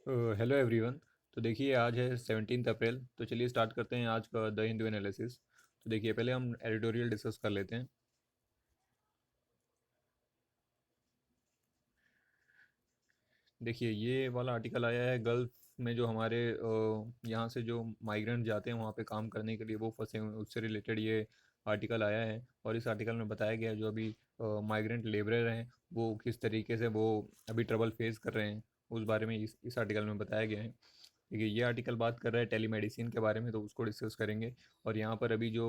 Hello everyone. तो देखिए आज है 17 अप्रैल। तो चलिए स्टार्ट करते हैं आज का द हिंदू एनालिसिस। तो देखिए पहले हम एडिटोरियल डिस्कस कर लेते हैं। देखिए ये वाला आर्टिकल आया है गल्फ़ में, जो हमारे यहाँ से जो माइग्रेंट जाते हैं वहाँ पे काम करने के लिए वो फंसे हुए हैं, उससे रिलेटेड ये आर्टिकल आया है। और इस आर्टिकल में बताया गया है जो अभी माइग्रेंट लेबरर हैं वो किस तरीके से वो अभी ट्रबल फेस कर रहे हैं, उस बारे में इस आर्टिकल में बताया गया है। देखिए ये आर्टिकल बात कर रहा है टेलीमेडिसिन के बारे में, तो उसको डिस्कस करेंगे। और यहाँ पर अभी जो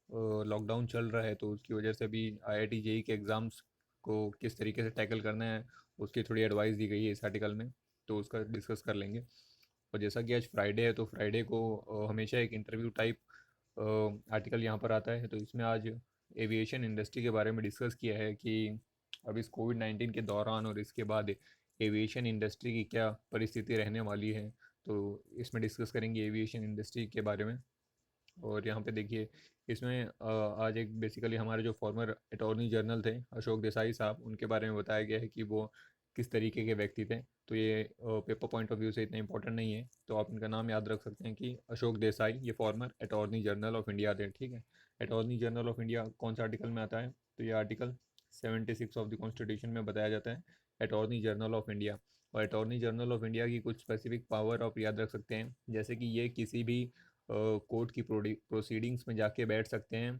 लॉकडाउन चल रहा है तो उसकी वजह से अभी आईआईटी जेई के एग्ज़ाम्स को किस तरीके से टैकल करना है, उसकी थोड़ी एडवाइस दी गई है इस आर्टिकल में, तो उसका डिस्कस कर लेंगे। और जैसा कि आज फ्राइडे है तो फ्राइडे को हमेशा एक इंटरव्यू टाइप आर्टिकल यहाँ पर आता है। तो इसमें आज एविएशन इंडस्ट्री के बारे में डिस्कस किया है कि अब इस कोविड-19 के दौरान और इसके बाद एविएशन इंडस्ट्री की क्या परिस्थिति रहने वाली है। तो इसमें डिस्कस करेंगे एविएशन इंडस्ट्री के बारे में। और यहाँ पे देखिए इसमें आज एक बेसिकली हमारे जो फॉर्मर अटॉर्नी जनरल थे अशोक देसाई साहब, उनके बारे में बताया गया है कि वो किस तरीके के व्यक्ति थे। तो ये पेपर पॉइंट ऑफ व्यू से इतना इंपॉर्टेंट नहीं है, तो आप इनका नाम याद रख सकते हैं कि अशोक देसाई ये farmer attorney general of India थे। ठीक है, अटॉर्नी जनरल ऑफ इंडिया कौन सा आर्टिकल में आता है, तो ये आर्टिकल 76 ऑफ द कॉन्स्टिट्यूशन में बताया जाता है अटॉर्नी जनरल ऑफ इंडिया। और अटॉर्नी जनरल ऑफ इंडिया की कुछ स्पेसिफिक पावर आप याद रख सकते हैं, जैसे कि ये किसी भी कोर्ट की प्रोसीडिंग्स में जाके बैठ सकते हैं।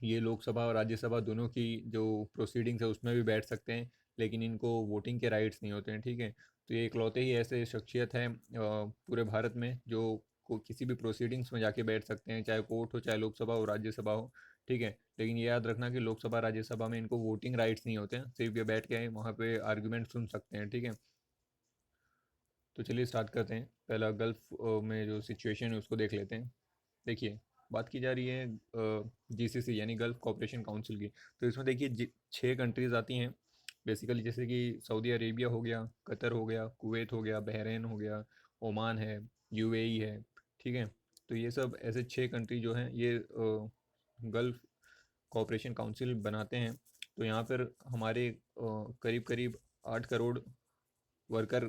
ये लोकसभा और राज्यसभा दोनों की जो प्रोसीडिंग्स है उसमें भी बैठ सकते हैं, लेकिन इनको वोटिंग के राइट्स नहीं होते हैं। ठीक है, तो ये इकलौते ही ऐसे शख्सियत हैं पूरे भारत में जो किसी भी प्रोसीडिंग्स में जाके बैठ सकते हैं, चाहे कोर्ट हो चाहे लोकसभा हो राज्यसभा हो। ठीक है, लेकिन ये याद रखना कि लोकसभा राज्यसभा में इनको वोटिंग राइट्स नहीं होते हैं, सिर्फ ये बैठ के वहाँ पे आर्ग्यूमेंट सुन सकते हैं। ठीक है, तो चलिए स्टार्ट करते हैं। पहला गल्फ़ में जो सिचुएशन है उसको देख लेते हैं। देखिए बात की जा रही है जीसीसी यानी गल्फ़ कॉपरेशन काउंसिल की। तो इसमें देखिए 6 कंट्रीज़ आती हैं बेसिकली, जैसे कि सऊदी अरेबिया हो गया, कतर हो गया, कुवैत हो गया, बहरीन हो गया, ओमान है, यूएई है। ठीक है, तो ये सब ऐसे 6 कंट्री जो हैं ये गल्फ़ कॉपरेशन काउंसिल बनाते हैं। तो यहाँ पर हमारे करीब करीब 8 करोड़ वर्कर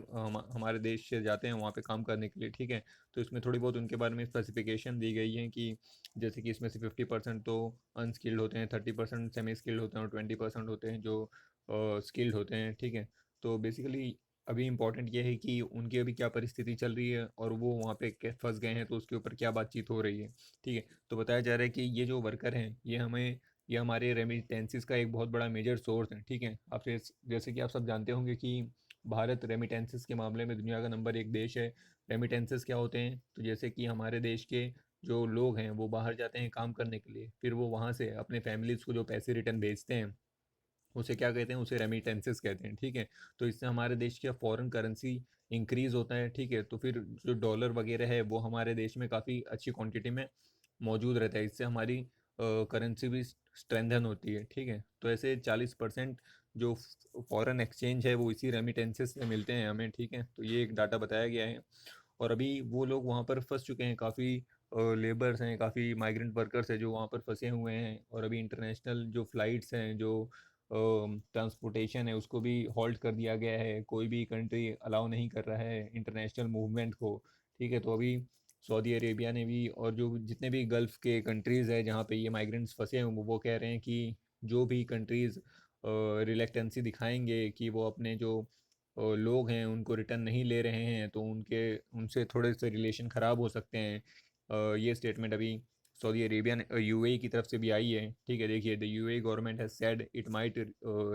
हमारे देश से जाते हैं वहाँ पे काम करने के लिए। ठीक है, तो इसमें थोड़ी बहुत उनके बारे में स्पेसिफिकेशन दी गई है कि जैसे कि इसमें से 50% तो अनस्किल्ड होते हैं, 30% सेमी स्किल्ड होते हैं और 20% होते हैं जो स्किल्ड होते हैं। ठीक है, तो बेसिकली अभी इम्पोर्टेंट ये है कि उनकी अभी क्या परिस्थिति चल रही है और वो वहाँ पे फंस गए हैं तो उसके ऊपर क्या बातचीत हो रही है। ठीक है, तो बताया जा रहा है कि ये जो वर्कर हैं ये हमारे रेमिटेंसेस का एक बहुत बड़ा मेजर सोर्स है। ठीक है, आप जैसे कि आप सब जानते होंगे कि भारत रेमिटेंसेस के मामले में दुनिया का नंबर 1 देश है। रेमिटेंसेस क्या होते हैं, तो जैसे कि हमारे देश के जो लोग हैं वो बाहर जाते हैं काम करने के लिए, फिर वो वहाँ से अपने फैमिलीज़ को जो पैसे रिटर्न भेजते हैं उसे क्या कहते हैं, उसे रेमिटेंसेस कहते हैं। ठीक है, तो इससे हमारे देश का फॉरेन करेंसी इंक्रीज़ होता है। ठीक है, तो फिर जो डॉलर वगैरह है वो हमारे देश में काफ़ी अच्छी क्वांटिटी में मौजूद रहता है, इससे हमारी करेंसी भी स्ट्रेंथन होती है। ठीक है, तो ऐसे 40% जो फॉरेन एक्सचेंज है वो इसी रेमिटेंसेस से मिलते हैं हमें। ठीक है, तो ये एक डाटा बताया गया है। और अभी वो लोग वहाँ पर फंस चुके हैं, काफ़ी लेबर्स हैं, काफ़ी माइग्रेंट वर्कर्स हैं जो वहाँ पर फंसे हुए हैं। और अभी इंटरनेशनल जो फ़्लाइट्स हैं, जो ट्रांसपोर्टेशन है, उसको भी हॉल्ट कर दिया गया है। कोई भी कंट्री अलाउ नहीं कर रहा है इंटरनेशनल मूवमेंट को। ठीक है, तो अभी सऊदी अरेबिया ने भी और जो जितने भी गल्फ़ के कंट्रीज़ हैं जहाँ पे ये माइग्रेंट्स फंसे हैं वो कह रहे हैं कि जो भी कंट्रीज़ रिलेक्टेंसी दिखाएंगे कि वो अपने जो लोग हैं उनको रिटर्न नहीं ले रहे हैं तो उनके उनसे थोड़े से रिलेशन ख़राब हो सकते हैं। ये स्टेटमेंट अभी सऊदी अरेबियन यूएई की तरफ से भी आई है। ठीक है, देखिए the UAE government has said it might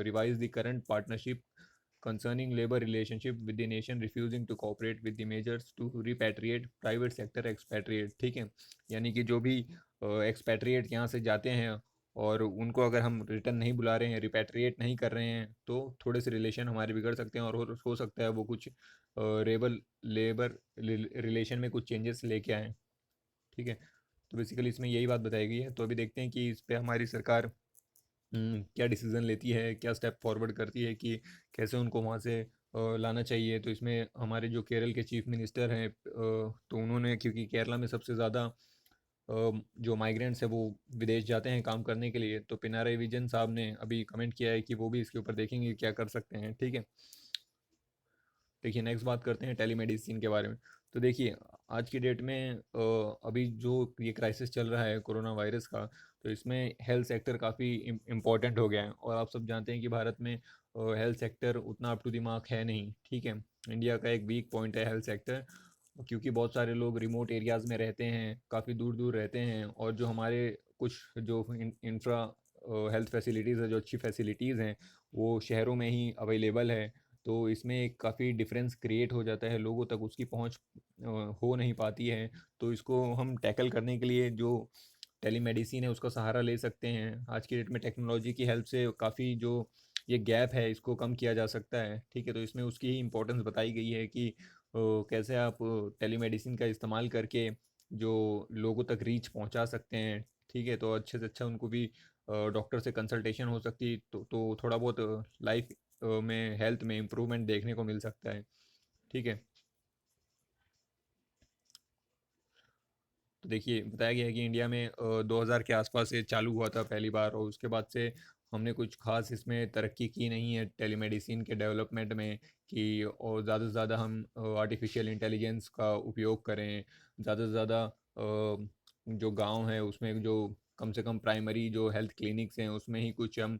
revise the current partnership concerning labor relationship with the nation refusing to cooperate with the measures to repatriate private sector expatriate। ठीक है, यानी कि जो भी एक्सपैट्रिएट यहाँ से जाते हैं और उनको अगर हम रिटर्न नहीं बुला रहे हैं, रिपैट्रिएट नहीं कर रहे हैं, तो थोड़े से रिलेशन हमारे बिगड़ सकते हैं और हो सकता है वो कुछ रेबल लेबर रिलेशन में कुछ चेंजेस लेके आएँ। ठीक है, तो बेसिकली इसमें यही बात बताई गई है। तो अभी देखते हैं कि इस पे हमारी सरकार क्या डिसीज़न लेती है, क्या स्टेप फॉरवर्ड करती है कि कैसे उनको वहाँ से लाना चाहिए। तो इसमें हमारे जो केरल के चीफ मिनिस्टर हैं तो उन्होंने, क्योंकि केरला में सबसे ज़्यादा जो माइग्रेंट्स हैं वो विदेश जाते हैं काम करने के लिए, तो पिनाराई विजयन साहब ने अभी कमेंट किया है कि वो भी इसके ऊपर देखेंगे क्या कर सकते हैं। ठीक है, देखिए नेक्स्ट बात करते हैं टेलीमेडिसिन के बारे में। तो देखिए आज की डेट में अभी जो ये क्राइसिस चल रहा है कोरोना वायरस का, तो इसमें हेल्थ सेक्टर काफ़ी इम्पोर्टेंट हो गया है। और आप सब जानते हैं कि भारत में हेल्थ सेक्टर उतना अप टू द मार्क है नहीं, ठीक है। इंडिया का एक वीक पॉइंट है हेल्थ सेक्टर, क्योंकि बहुत सारे लोग रिमोट एरियाज़ में रहते हैं, काफ़ी दूर दूर रहते हैं, और जो हमारे कुछ जो इंफ्रा हेल्थ फैसिलिटीज़ है, जो अच्छी फैसिलिटीज़ हैं, वो शहरों में ही अवेलेबल है। तो इसमें एक काफ़ी डिफरेंस क्रिएट हो जाता है, लोगों तक उसकी पहुंच हो नहीं पाती है। तो इसको हम टैकल करने के लिए जो टेलीमेडिसिन है उसका सहारा ले सकते हैं। आज की डेट में टेक्नोलॉजी की हेल्प से काफ़ी जो ये गैप है इसको कम किया जा सकता है, ठीक है। तो इसमें उसकी ही इम्पोर्टेंस बताई गई है कि कैसे आप टेलीमेडिसिन का इस्तेमाल करके जो लोगों तक रीच पहुंचा सकते हैं, ठीक है। तो अच्छे से अच्छा उनको भी डॉक्टर से कंसल्टेशन हो सकती, तो थोड़ा बहुत लाइफ में हेल्थ में इम्प्रूवमेंट देखने को मिल सकता है, ठीक है। तो देखिए बताया गया है कि इंडिया में 2000 के आसपास ये चालू हुआ था पहली बार, और उसके बाद से हमने कुछ खास इसमें तरक्की की नहीं है टेलीमेडिसिन के डेवलपमेंट में, कि और ज़्यादा से ज़्यादा हम आर्टिफिशियल इंटेलिजेंस का उपयोग करें। ज़्यादा से ज़्यादा जो गांव है उसमें जो कम से कम प्राइमरी जो हेल्थ क्लिनिक्स हैं उसमें ही कुछ हम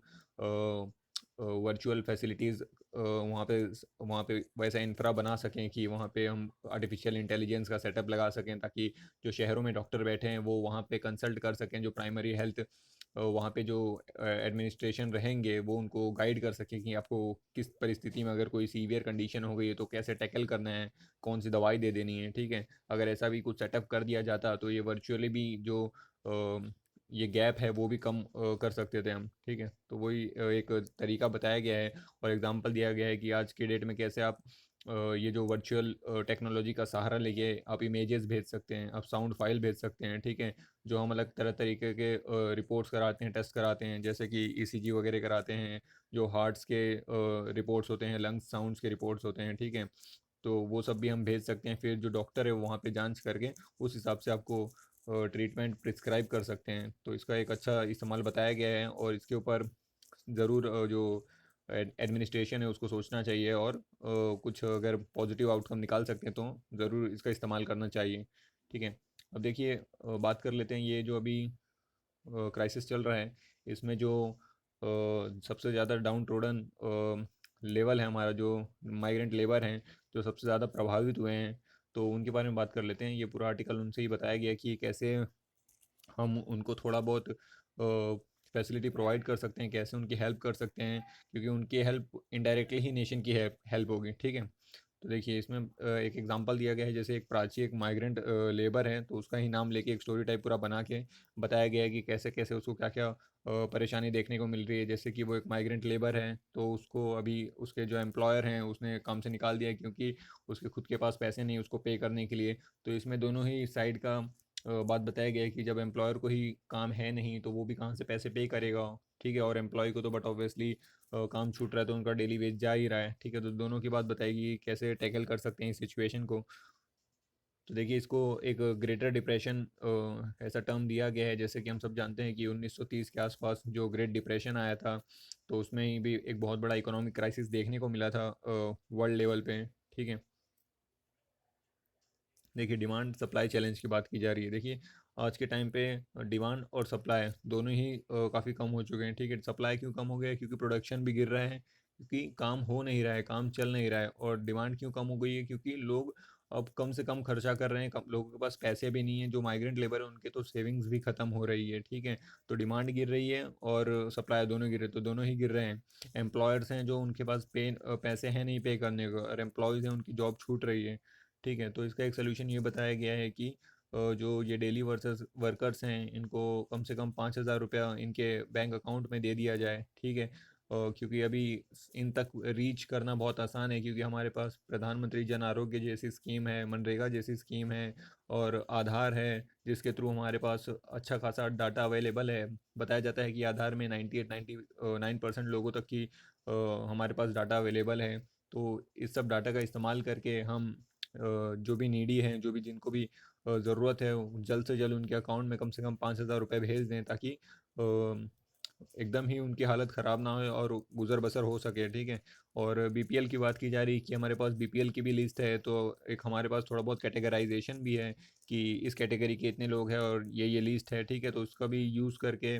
वर्चुअल फैसिलिटीज़ वहाँ पे वैसा इंफ्रा बना सकें कि वहाँ पे हम आर्टिफिशियल इंटेलिजेंस का सेटअप लगा सकें, ताकि जो शहरों में डॉक्टर बैठे हैं वो वहाँ पे कंसल्ट कर सकें, जो प्राइमरी हेल्थ वहाँ पे जो एडमिनिस्ट्रेशन रहेंगे वो उनको गाइड कर सकें कि आपको किस परिस्थिति में अगर कोई सीवियर कंडीशन हो गई है तो कैसे टैकल करना है, कौन सी दवाई दे देनी है, ठीक है। अगर ऐसा भी कुछ सेटअप कर दिया जाता तो ये वर्चुअली भी जो ये गैप है वो भी कम कर सकते थे हम, ठीक है। तो वही एक तरीका बताया गया है और एग्जांपल दिया गया है कि आज की डेट में कैसे आप ये जो वर्चुअल टेक्नोलॉजी का सहारा लेके आप इमेजेस भेज सकते हैं, आप साउंड फाइल भेज सकते हैं, ठीक है। जो हम अलग तरह तरीके के रिपोर्ट्स कराते हैं, टेस्ट कराते हैं, जैसे कि ईसीजी वगैरह कराते हैं, जो हार्ट्स के रिपोर्ट्स होते हैं, लंग्स साउंड्स के रिपोर्ट्स होते हैं, ठीक है। तो वो सब भी हम भेज सकते हैं, फिर जो डॉक्टर है वो वहाँ पे जांच करके उस हिसाब से आपको ट्रीटमेंट प्रिस्क्राइब कर सकते हैं। तो इसका एक अच्छा इस्तेमाल बताया गया है, और इसके ऊपर ज़रूर जो एडमिनिस्ट्रेशन है उसको सोचना चाहिए, और कुछ अगर पॉजिटिव आउटकम निकाल सकते हैं तो ज़रूर इसका इस्तेमाल करना चाहिए, ठीक है। अब देखिए बात कर लेते हैं ये जो अभी क्राइसिस चल रहा है, इसमें जो सबसे ज़्यादा डाउन ट्रोडन लेवल है हमारा, जो माइग्रेंट लेबर हैं, जो सबसे ज़्यादा प्रभावित हुए हैं, तो उनके बारे में बात कर लेते हैं। ये पूरा आर्टिकल उनसे ही बताया गया कि कैसे हम उनको थोड़ा बहुत फैसिलिटी प्रोवाइड कर सकते हैं, कैसे उनकी हेल्प कर सकते हैं, क्योंकि उनकी हेल्प इनडायरेक्टली ही नेशन की हेल्प होगी, ठीक है। तो देखिए इसमें एक एग्जांपल दिया गया है, जैसे एक प्राची एक माइग्रेंट लेबर है, तो उसका ही नाम लेके एक स्टोरी टाइप पूरा बना के बताया गया है कि कैसे कैसे उसको क्या क्या परेशानी देखने को मिल रही है। जैसे कि वो एक माइग्रेंट लेबर है, तो उसको अभी उसके जो एम्प्लॉयर हैं उसने काम से निकाल दिया है, क्योंकि उसके खुद के पास पैसे नहीं उसको पे करने के लिए। तो इसमें दोनों ही साइड का बात बताया गया है कि जब एम्प्लॉयर को ही काम है नहीं तो वो भी कहाँ से पैसे पे करेगा, ठीक है। और एम्प्लॉय को तो बट ऑब्वियसली काम छूट रहा है तो उनका डेली वेज जा ही रहा है, ठीक है। तो दोनों की बात बताएगी कैसे टैकल कर सकते हैं इस सिचुएशन को। तो देखिए इसको एक ग्रेटर डिप्रेशन ऐसा टर्म दिया गया है। जैसे कि हम सब जानते हैं कि 1930 के आसपास जो ग्रेट डिप्रेशन आया था, तो उसमें ही भी एक बहुत बड़ा इकोनॉमिक क्राइसिस देखने को मिला था वर्ल्ड लेवल पे, ठीक है। देखिए डिमांड सप्लाई चैलेंज की बात की जा रही है। देखिए आज के टाइम पे डिमांड और सप्लाई दोनों ही काफ़ी कम हो चुके हैं, ठीक है। सप्लाई क्यों कम हो गया है? क्योंकि प्रोडक्शन भी गिर रहा है, क्योंकि काम हो नहीं रहा है, काम चल नहीं रहा है। और डिमांड क्यों कम हो गई है? क्योंकि लोग अब कम से कम खर्चा कर रहे हैं, कम लोगों के पास पैसे भी नहीं है। जो माइग्रेंट लेबर है उनके तो सेविंग्स भी ख़त्म हो रही है, ठीक है। तो डिमांड गिर रही है और सप्लाई दोनों गिर रहे, तो दोनों ही गिर रहे हैं। एम्प्लॉयर्स हैं जो उनके पास पैसे हैं नहीं पे करने को, और एम्प्लॉयज़ हैं उनकी जॉब छूट रही है, ठीक है। तो इसका एक सलूशन ये बताया गया है कि जो ये डेली वर्कर्स हैं इनको कम से कम 5,000 रुपया इनके बैंक अकाउंट में दे दिया जाए, ठीक है। क्योंकि अभी इन तक रीच करना बहुत आसान है, क्योंकि हमारे पास प्रधानमंत्री जन आरोग्य जैसी स्कीम है, मनरेगा जैसी स्कीम है, और आधार है, जिसके थ्रू हमारे पास अच्छा खासा डाटा अवेलेबल है। बताया जाता है कि आधार में 98-99% लोगों तक की हमारे पास डाटा अवेलेबल है। तो इस सब डाटा का इस्तेमाल करके हम जो भी नीडी हैं, जो भी जिनको भी ज़रूरत है, जल्द से जल्द उनके अकाउंट में कम से कम 5,000 रुपये भेज दें, ताकि एकदम ही उनकी हालत ख़राब ना हो और गुज़र बसर हो सके, ठीक है। और बीपीएल की बात की जा रही है कि हमारे पास बीपीएल की भी लिस्ट है, तो एक हमारे पास थोड़ा बहुत कैटेगराइजेशन भी है कि इस कैटेगरी के इतने लोग हैं और ये लिस्ट है, ठीक है। तो उसका भी यूज़ करके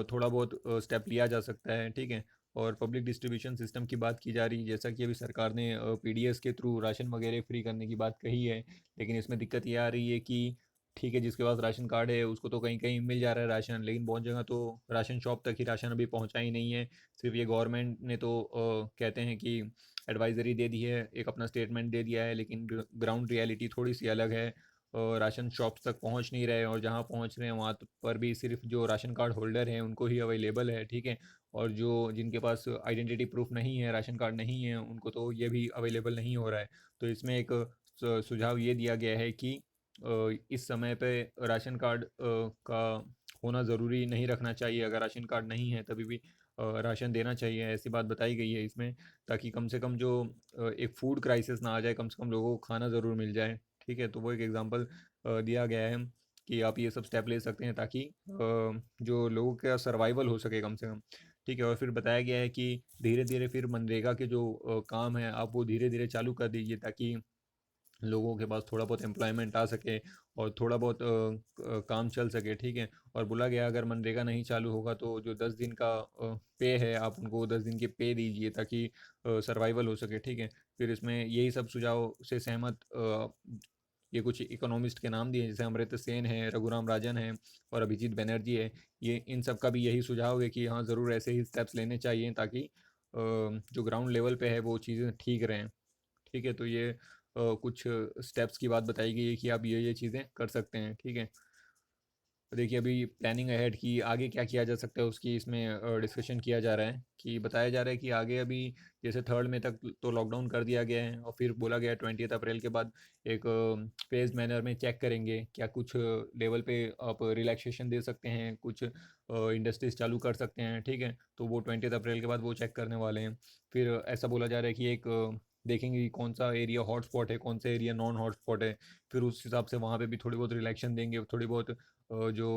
थोड़ा बहुत स्टेप लिया जा सकता है, ठीक है। और पब्लिक डिस्ट्रीब्यूशन सिस्टम की बात की जा रही है, जैसा कि अभी सरकार ने पीडीएस के थ्रू राशन वगैरह फ्री करने की बात कही है, लेकिन इसमें दिक्कत ये आ रही है कि ठीक है, जिसके पास राशन कार्ड है उसको तो कहीं कहीं मिल जा रहा है राशन, लेकिन बहुत जगह तो राशन शॉप तक ही राशन अभी पहुंचा ही नहीं है। सिर्फ ये गवर्नमेंट ने तो कहते हैं कि एडवाइजरी दे दी है, एक अपना स्टेटमेंट दे दिया है, लेकिन ग्राउंड रियलिटी थोड़ी सी अलग है। राशन शॉप्स तक पहुंच नहीं रहे, और जहां पहुंच रहे हैं वहां पर भी सिर्फ जो राशन कार्ड होल्डर हैं उनको ही अवेलेबल है, ठीक है। और जो जिनके पास आइडेंटिटी प्रूफ नहीं है, राशन कार्ड नहीं है, उनको तो ये भी अवेलेबल नहीं हो रहा है। तो इसमें एक सुझाव ये दिया गया है कि इस समय पे राशन कार्ड का होना ज़रूरी नहीं रखना चाहिए, अगर राशन कार्ड नहीं है तभी भी राशन देना चाहिए, ऐसी बात बताई गई है इसमें, ताकि कम से कम जो एक फूड क्राइसिस ना आ जाए, कम से कम लोगों को खाना ज़रूर मिल जाए, ठीक है। तो वो एक एग्जांपल दिया गया है कि आप ये सब स्टेप ले सकते हैं ताकि जो लोगों का सर्वाइवल हो सके कम से कम, ठीक है। और फिर बताया गया है कि धीरे धीरे फिर मनरेगा के जो काम है आप वो धीरे धीरे चालू कर दीजिए, ताकि लोगों के पास थोड़ा बहुत एम्प्लॉयमेंट आ सके और थोड़ा बहुत काम चल सके, ठीक है। और बोला गया अगर मनरेगा नहीं चालू होगा तो जो 10 दिन का पे है आप उनको 10 दिन के पे दीजिए, ताकि सर्वाइवल हो सके, ठीक है। फिर इसमें यही सब सुझाव से सहमत ये कुछ इकोनॉमिस्ट के नाम दिए, जैसे अमर्त्य सेन है, रघुराम राजन है और अभिजीत बनर्जी है। ये इन सब का भी यही सुझाव है कि हाँ ज़रूर ऐसे ही स्टेप्स लेने चाहिए ताकि जो ग्राउंड लेवल पे है वो चीज़ें ठीक रहें, ठीक है। तो ये कुछ स्टेप्स की बात बताई गई है कि आप ये चीज़ें कर सकते हैं, ठीक है। तो देखिए अभी प्लानिंग अहेड की आगे क्या किया जा सकता है उसकी इसमें डिस्कशन किया जा रहा है, कि बताया जा रहा है कि आगे अभी जैसे 3 मई तक तो लॉकडाउन कर दिया गया है, और फिर बोला गया है 20 अप्रैल के बाद एक फेज मैनर में चेक करेंगे क्या कुछ लेवल पे आप रिलैक्सेशन दे सकते हैं, कुछ इंडस्ट्रीज चालू कर सकते हैं, ठीक है। तो वो 20 अप्रैल के बाद वो चेक करने वाले हैं। फिर ऐसा बोला जा रहा है कि एक देखेंगे कि कौन सा एरिया हॉटस्पॉट है, कौन सा एरिया नॉन हॉटस्पॉट है, फिर उस हिसाब से वहाँ पे भी थोड़ी बहुत रिलैक्सेशन देंगे, थोड़ी बहुत जो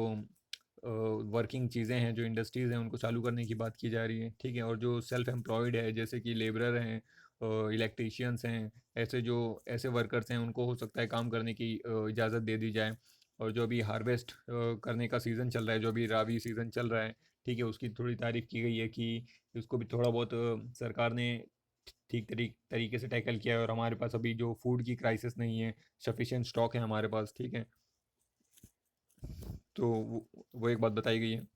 वर्किंग चीज़ें हैं, जो इंडस्ट्रीज़ हैं उनको चालू करने की बात की जा रही है, ठीक है। और जो सेल्फ एम्प्लॉयड है जैसे कि लेबरर हैं, इलेक्ट्रीशियंस हैं, ऐसे वर्कर्स हैं, उनको हो सकता है काम करने की इजाज़त दे दी जाए। और जो अभी हार्वेस्ट करने का सीज़न चल रहा है, जो अभी राबी सीज़न चल रहा है, ठीक है, उसकी थोड़ी तारीफ़ की गई है कि उसको भी थोड़ा बहुत सरकार ने ठीक तरीके से टैकल किया है, और हमारे पास अभी जो फूड की क्राइसिस नहीं है, सफिशिएंट स्टॉक है हमारे पास, ठीक है। तो वो एक बात बताई गई है।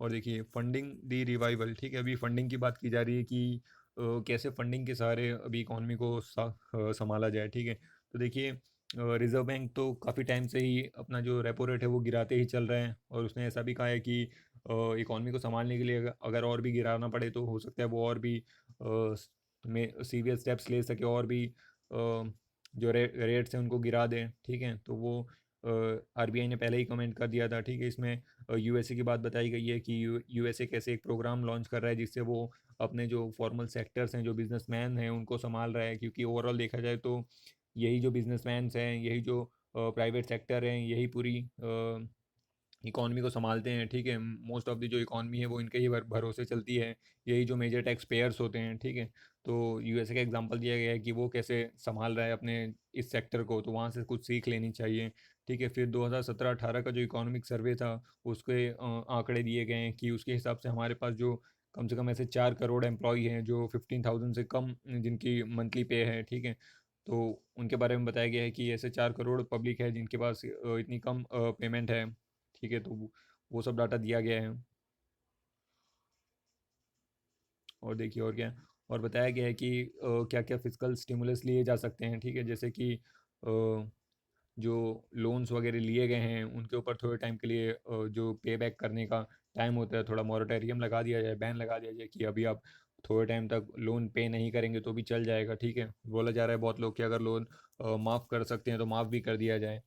और देखिए फंडिंग दी रिवाइवल, ठीक है, अभी फंडिंग की बात की जा रही है कि कैसे फंडिंग के सहारे अभी इकॉनमी को संभाला जाए, ठीक है। तो देखिए रिजर्व बैंक तो काफ़ी टाइम से ही अपना जो रेपो रेट है वो गिराते ही चल रहा है, और उसने ऐसा भी कहा है कि इकॉनमी को संभालने के लिए अगर और भी गिराना पड़े तो हो सकता है वो और भी में सीवियर स्टेप्स ले सके, और भी जो रेट्स हैं उनको गिरा दें, ठीक है। तो वो आरबीआई ने पहले ही कमेंट कर दिया था, ठीक है। इसमें यूएसए की बात बताई गई है कि यूएसए कैसे एक प्रोग्राम लॉन्च कर रहा है जिससे वो अपने जो फॉर्मल सेक्टर्स हैं, जो बिजनेसमैन हैं, उनको संभाल रहा है, क्योंकि ओवरऑल देखा जाए तो यही जो बिजनेसमैन हैं, यही जो प्राइवेट सेक्टर हैं, यही पूरी इकॉनमी को संभालते हैं, ठीक है। मोस्ट ऑफ द जो इकॉनमी है वो इनके ही भरोसे चलती है, यही जो मेजर टैक्स पेयर्स होते हैं, ठीक है। तो यूएसए का एग्जांपल दिया गया है कि वो कैसे संभाल रहा है अपने इस सेक्टर को, तो वहाँ से कुछ सीख लेनी चाहिए, ठीक है। फिर 2017-18 का जो इकोनॉमिक सर्वे था उसके आंकड़े दिए गए हैं कि उसके हिसाब से हमारे पास जो कम से कम ऐसे 4 करोड़ एम्प्लॉय हैं जो 15,000 से कम जिनकी मंथली पे है, ठीक है। तो उनके बारे में बताया गया है कि ऐसे 4 करोड़ पब्लिक है जिनके पास इतनी कम पेमेंट है, ठीक है। तो वो सब डाटा दिया गया है। और देखिए और क्या, और बताया गया है कि क्या क्या फिजिकल स्टिमुलस लिए जा सकते हैं, ठीक है। जैसे कि जो लोन्स वगैरह लिए गए हैं उनके ऊपर थोड़े टाइम के लिए जो पे बैक करने का टाइम होता है, थोड़ा मॉरेटोरियम लगा दिया जाए, बैन लगा दिया जाए कि अभी आप थोड़े टाइम तक लोन पे नहीं करेंगे तो भी चल जाएगा, ठीक है। बोला जा रहा है बहुत लोग कि अगर लोन माफ़ कर सकते हैं तो माफ़ भी कर दिया जाए।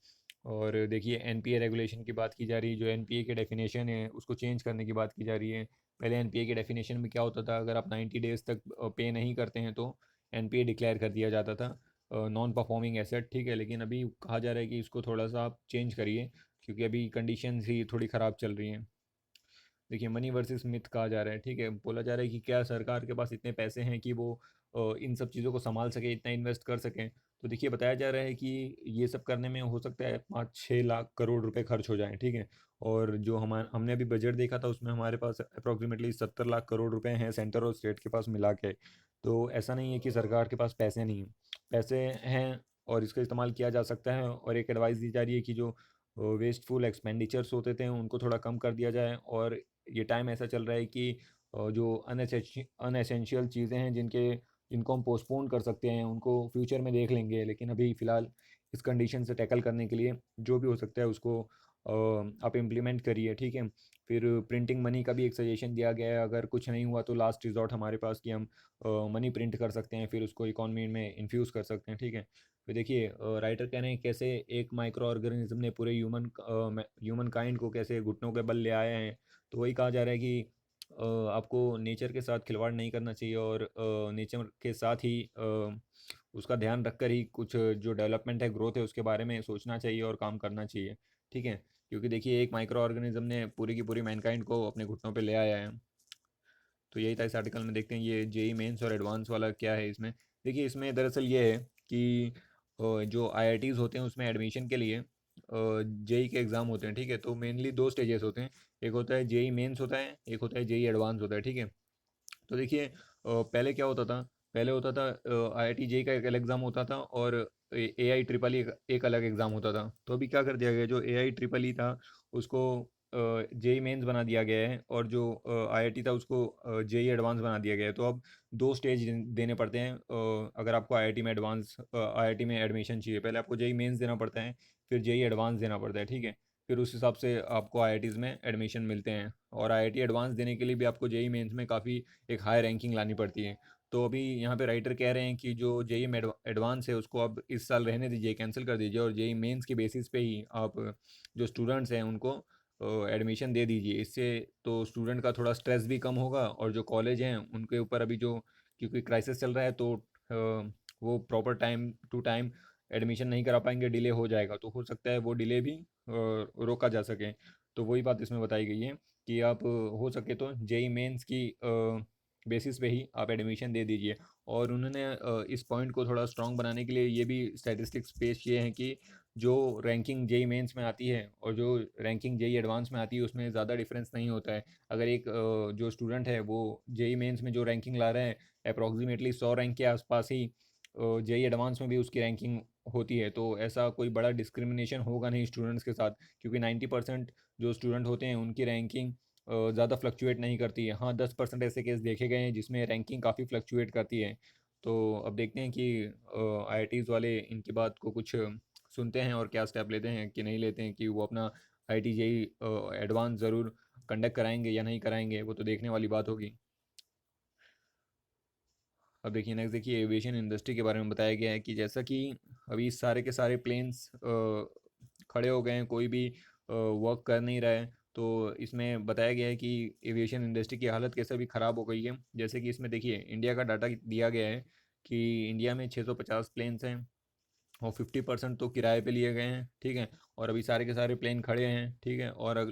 और देखिए एनपीए रेगुलेशन की बात की जा रही है, जो एनपीए के डेफिनेशन है उसको चेंज करने की बात की जा रही है। पहले एनपीए के डेफिनेशन में क्या होता था, अगर आप 90 डेज तक पे नहीं करते हैं तो एनपीए डिक्लेयर कर दिया जाता था, नॉन परफॉर्मिंग एसेट, ठीक है। लेकिन अभी कहा जा रहा है कि इसको थोड़ा सा आप चेंज करिए, क्योंकि अभी कंडीशन ही थोड़ी ख़राब चल रही हैं। देखिए मनी वर्सेस मिथ कहा जा रहा है, ठीक है, बोला जा रहा है कि क्या सरकार के पास इतने पैसे हैं कि वो इन सब चीज़ों को संभाल सके, इतना इन्वेस्ट कर सकें। तो देखिए बताया जा रहा है कि ये सब करने में हो सकता है 5-6 लाख करोड़ रुपए खर्च हो जाएं, ठीक है। और जो हमने अभी बजट देखा था उसमें हमारे पास अप्रोक्सीमेटली 70 लाख करोड़ रुपए हैं सेंटर और स्टेट के पास मिला के। तो ऐसा नहीं है कि सरकार के पास पैसे नहीं हैं, पैसे हैं और इसका इस्तेमाल किया जा सकता है। और एक एडवाइस दी जा रही है कि जो वेस्टफुल एक्सपेंडिचर्स होते थे उनको थोड़ा कम कर दिया जाए। और ये टाइम ऐसा चल रहा है कि जो अनएसेंशियल चीज़ें हैं जिनको हम पोस्टपोन कर सकते हैं उनको फ्यूचर में देख लेंगे, लेकिन अभी फ़िलहाल इस कंडीशन से टैकल करने के लिए जो भी हो सकता है उसको आप इम्प्लीमेंट करिए, ठीक है। फिर प्रिंटिंग मनी का भी एक सजेशन दिया गया है, अगर कुछ नहीं हुआ तो लास्ट रिजॉर्ट हमारे पास कि हम मनी प्रिंट कर सकते हैं, फिर उसको इकॉनमी में इन्फ्यूज़ कर सकते हैं, ठीक है। फिर देखिए राइटर कह रहे हैं कैसे एक माइक्रो ऑर्गेनिज्म ने पूरे ह्यूमन काइंड को कैसे घुटनों के बल ले आए हैं। तो वही कहा जा रहा है कि आपको नेचर के साथ खिलवाड़ नहीं करना चाहिए और नेचर के साथ ही उसका ध्यान रखकर ही कुछ जो डेवलपमेंट है, ग्रोथ है, उसके बारे में सोचना चाहिए और काम करना चाहिए, ठीक है। क्योंकि देखिए एक माइक्रो ऑर्गेनिज्म ने पूरी की पूरी मैनकाइंड को अपने घुटनों पे ले आया है। तो यही था इस आर्टिकल में। देखते हैं ये जेई मेंस और एडवांस वाला क्या है इसमें। देखिए इसमें दरअसल ये है कि जो आईआईटीज़ होते हैं उसमें एडमिशन के लिए जेई के एग्ज़ाम होते हैं, ठीक है। तो मेनली दो स्टेजेस होते हैं, एक होता है जेई मेंस होता है, एक होता है जेई एडवांस होता है, ठीक है। तो देखिए पहले क्या होता था, पहले होता था आईआईटी जेई का एक अलग एग्ज़ाम होता था और ए आई ट्रिपल ई एक अलग एग्ज़ाम होता था। तो अभी क्या कर दिया गया, जो ए आई ट्रिपल ई था उसको जेई मेंस बना दिया गया है और जो आईआईटी था उसको जेई एडवांस बना दिया गया है। तो अब दो स्टेज देने पड़ते हैं अगर आपको आईआईटी में आईआईटी में एडमिशन चाहिए, पहले आपको जेई मेंस देना पड़ता है, फिर जेई एडवांस देना पड़ता है, ठीक है। फिर उस हिसाब से आपको आईआईटीज़ में एडमिशन मिलते हैं। और आईआईटी एडवांस देने के लिए भी आपको जेई मेंस में काफ़ी एक हाई रैंकिंग लानी पड़ती है। तो अभी यहाँ पे राइटर कह रहे हैं कि जो जेई एडवांस है उसको अब इस साल रहने दीजिए, कैंसिल कर दीजिए और जेई मेंस की बेसिस पे ही आप जो स्टूडेंट्स हैं उनको एडमिशन दे दीजिए। इससे तो स्टूडेंट का थोड़ा स्ट्रेस भी कम होगा और जो कॉलेज हैं उनके ऊपर अभी जो, क्योंकि क्राइसिस चल रहा है तो वो proper time to time admission नहीं करा पाएंगे, डिले हो जाएगा। तो हो सकता है वो डिले भी रोका जा सके। तो वही बात इसमें बताई गई है कि आप हो सके तो जेई मेंस की बेसिस पे ही आप एडमिशन दे दीजिए। और उन्होंने इस पॉइंट को थोड़ा स्ट्रॉन्ग बनाने के लिए ये भी स्टैटिस्टिक्स पेश किए हैं कि जो रैंकिंग जेई मेंस में आती है और जो रैंकिंग जेई एडवांस में आती है उसमें ज़्यादा डिफरेंस नहीं होता है। अगर एक जो स्टूडेंट है वो जेई मेंस में जो रैंकिंग ला रहा है अप्रॉक्सीमेटली 100 रैंक के आसपास ही जेई एडवांस में भी उसकी रैंकिंग होती है, तो ऐसा कोई बड़ा डिस्क्रिमिनेशन होगा नहीं स्टूडेंट्स के साथ, क्योंकि 90% जो स्टूडेंट होते हैं उनकी रैंकिंग ज़्यादा फ्लक्चुएट नहीं करती है। हाँ 10% ऐसे केस देखे गए हैं जिसमें रैंकिंग काफ़ी फ्लक्चुएट करती है। तो अब देखते हैं कि आईआईटीज़ वाले इनकी बात को कुछ सुनते हैं और क्या स्टेप लेते हैं कि नहीं लेते हैं, कि वो अपना आईआईटी जेई एडवांस ज़रूर कंडक्ट कराएंगे या नहीं कराएंगे, वो तो देखने वाली बात होगी। अब देखिए नेक्स्ट, देखिए एविएशन इंडस्ट्री के बारे में बताया गया है कि जैसा कि अभी सारे के सारे प्लेन्स खड़े हो गए हैं, कोई भी वर्क कर नहीं रहा है। तो इसमें बताया गया है कि एविएशन इंडस्ट्री की हालत कैसे भी ख़राब हो गई है। जैसे कि इसमें देखिए इंडिया का डाटा दिया गया है कि इंडिया में 650 प्लेन्स हैं और 50% तो किराए पे लिए गए हैं, ठीक है। और अभी सारे के सारे प्लेन खड़े हैं, ठीक है। और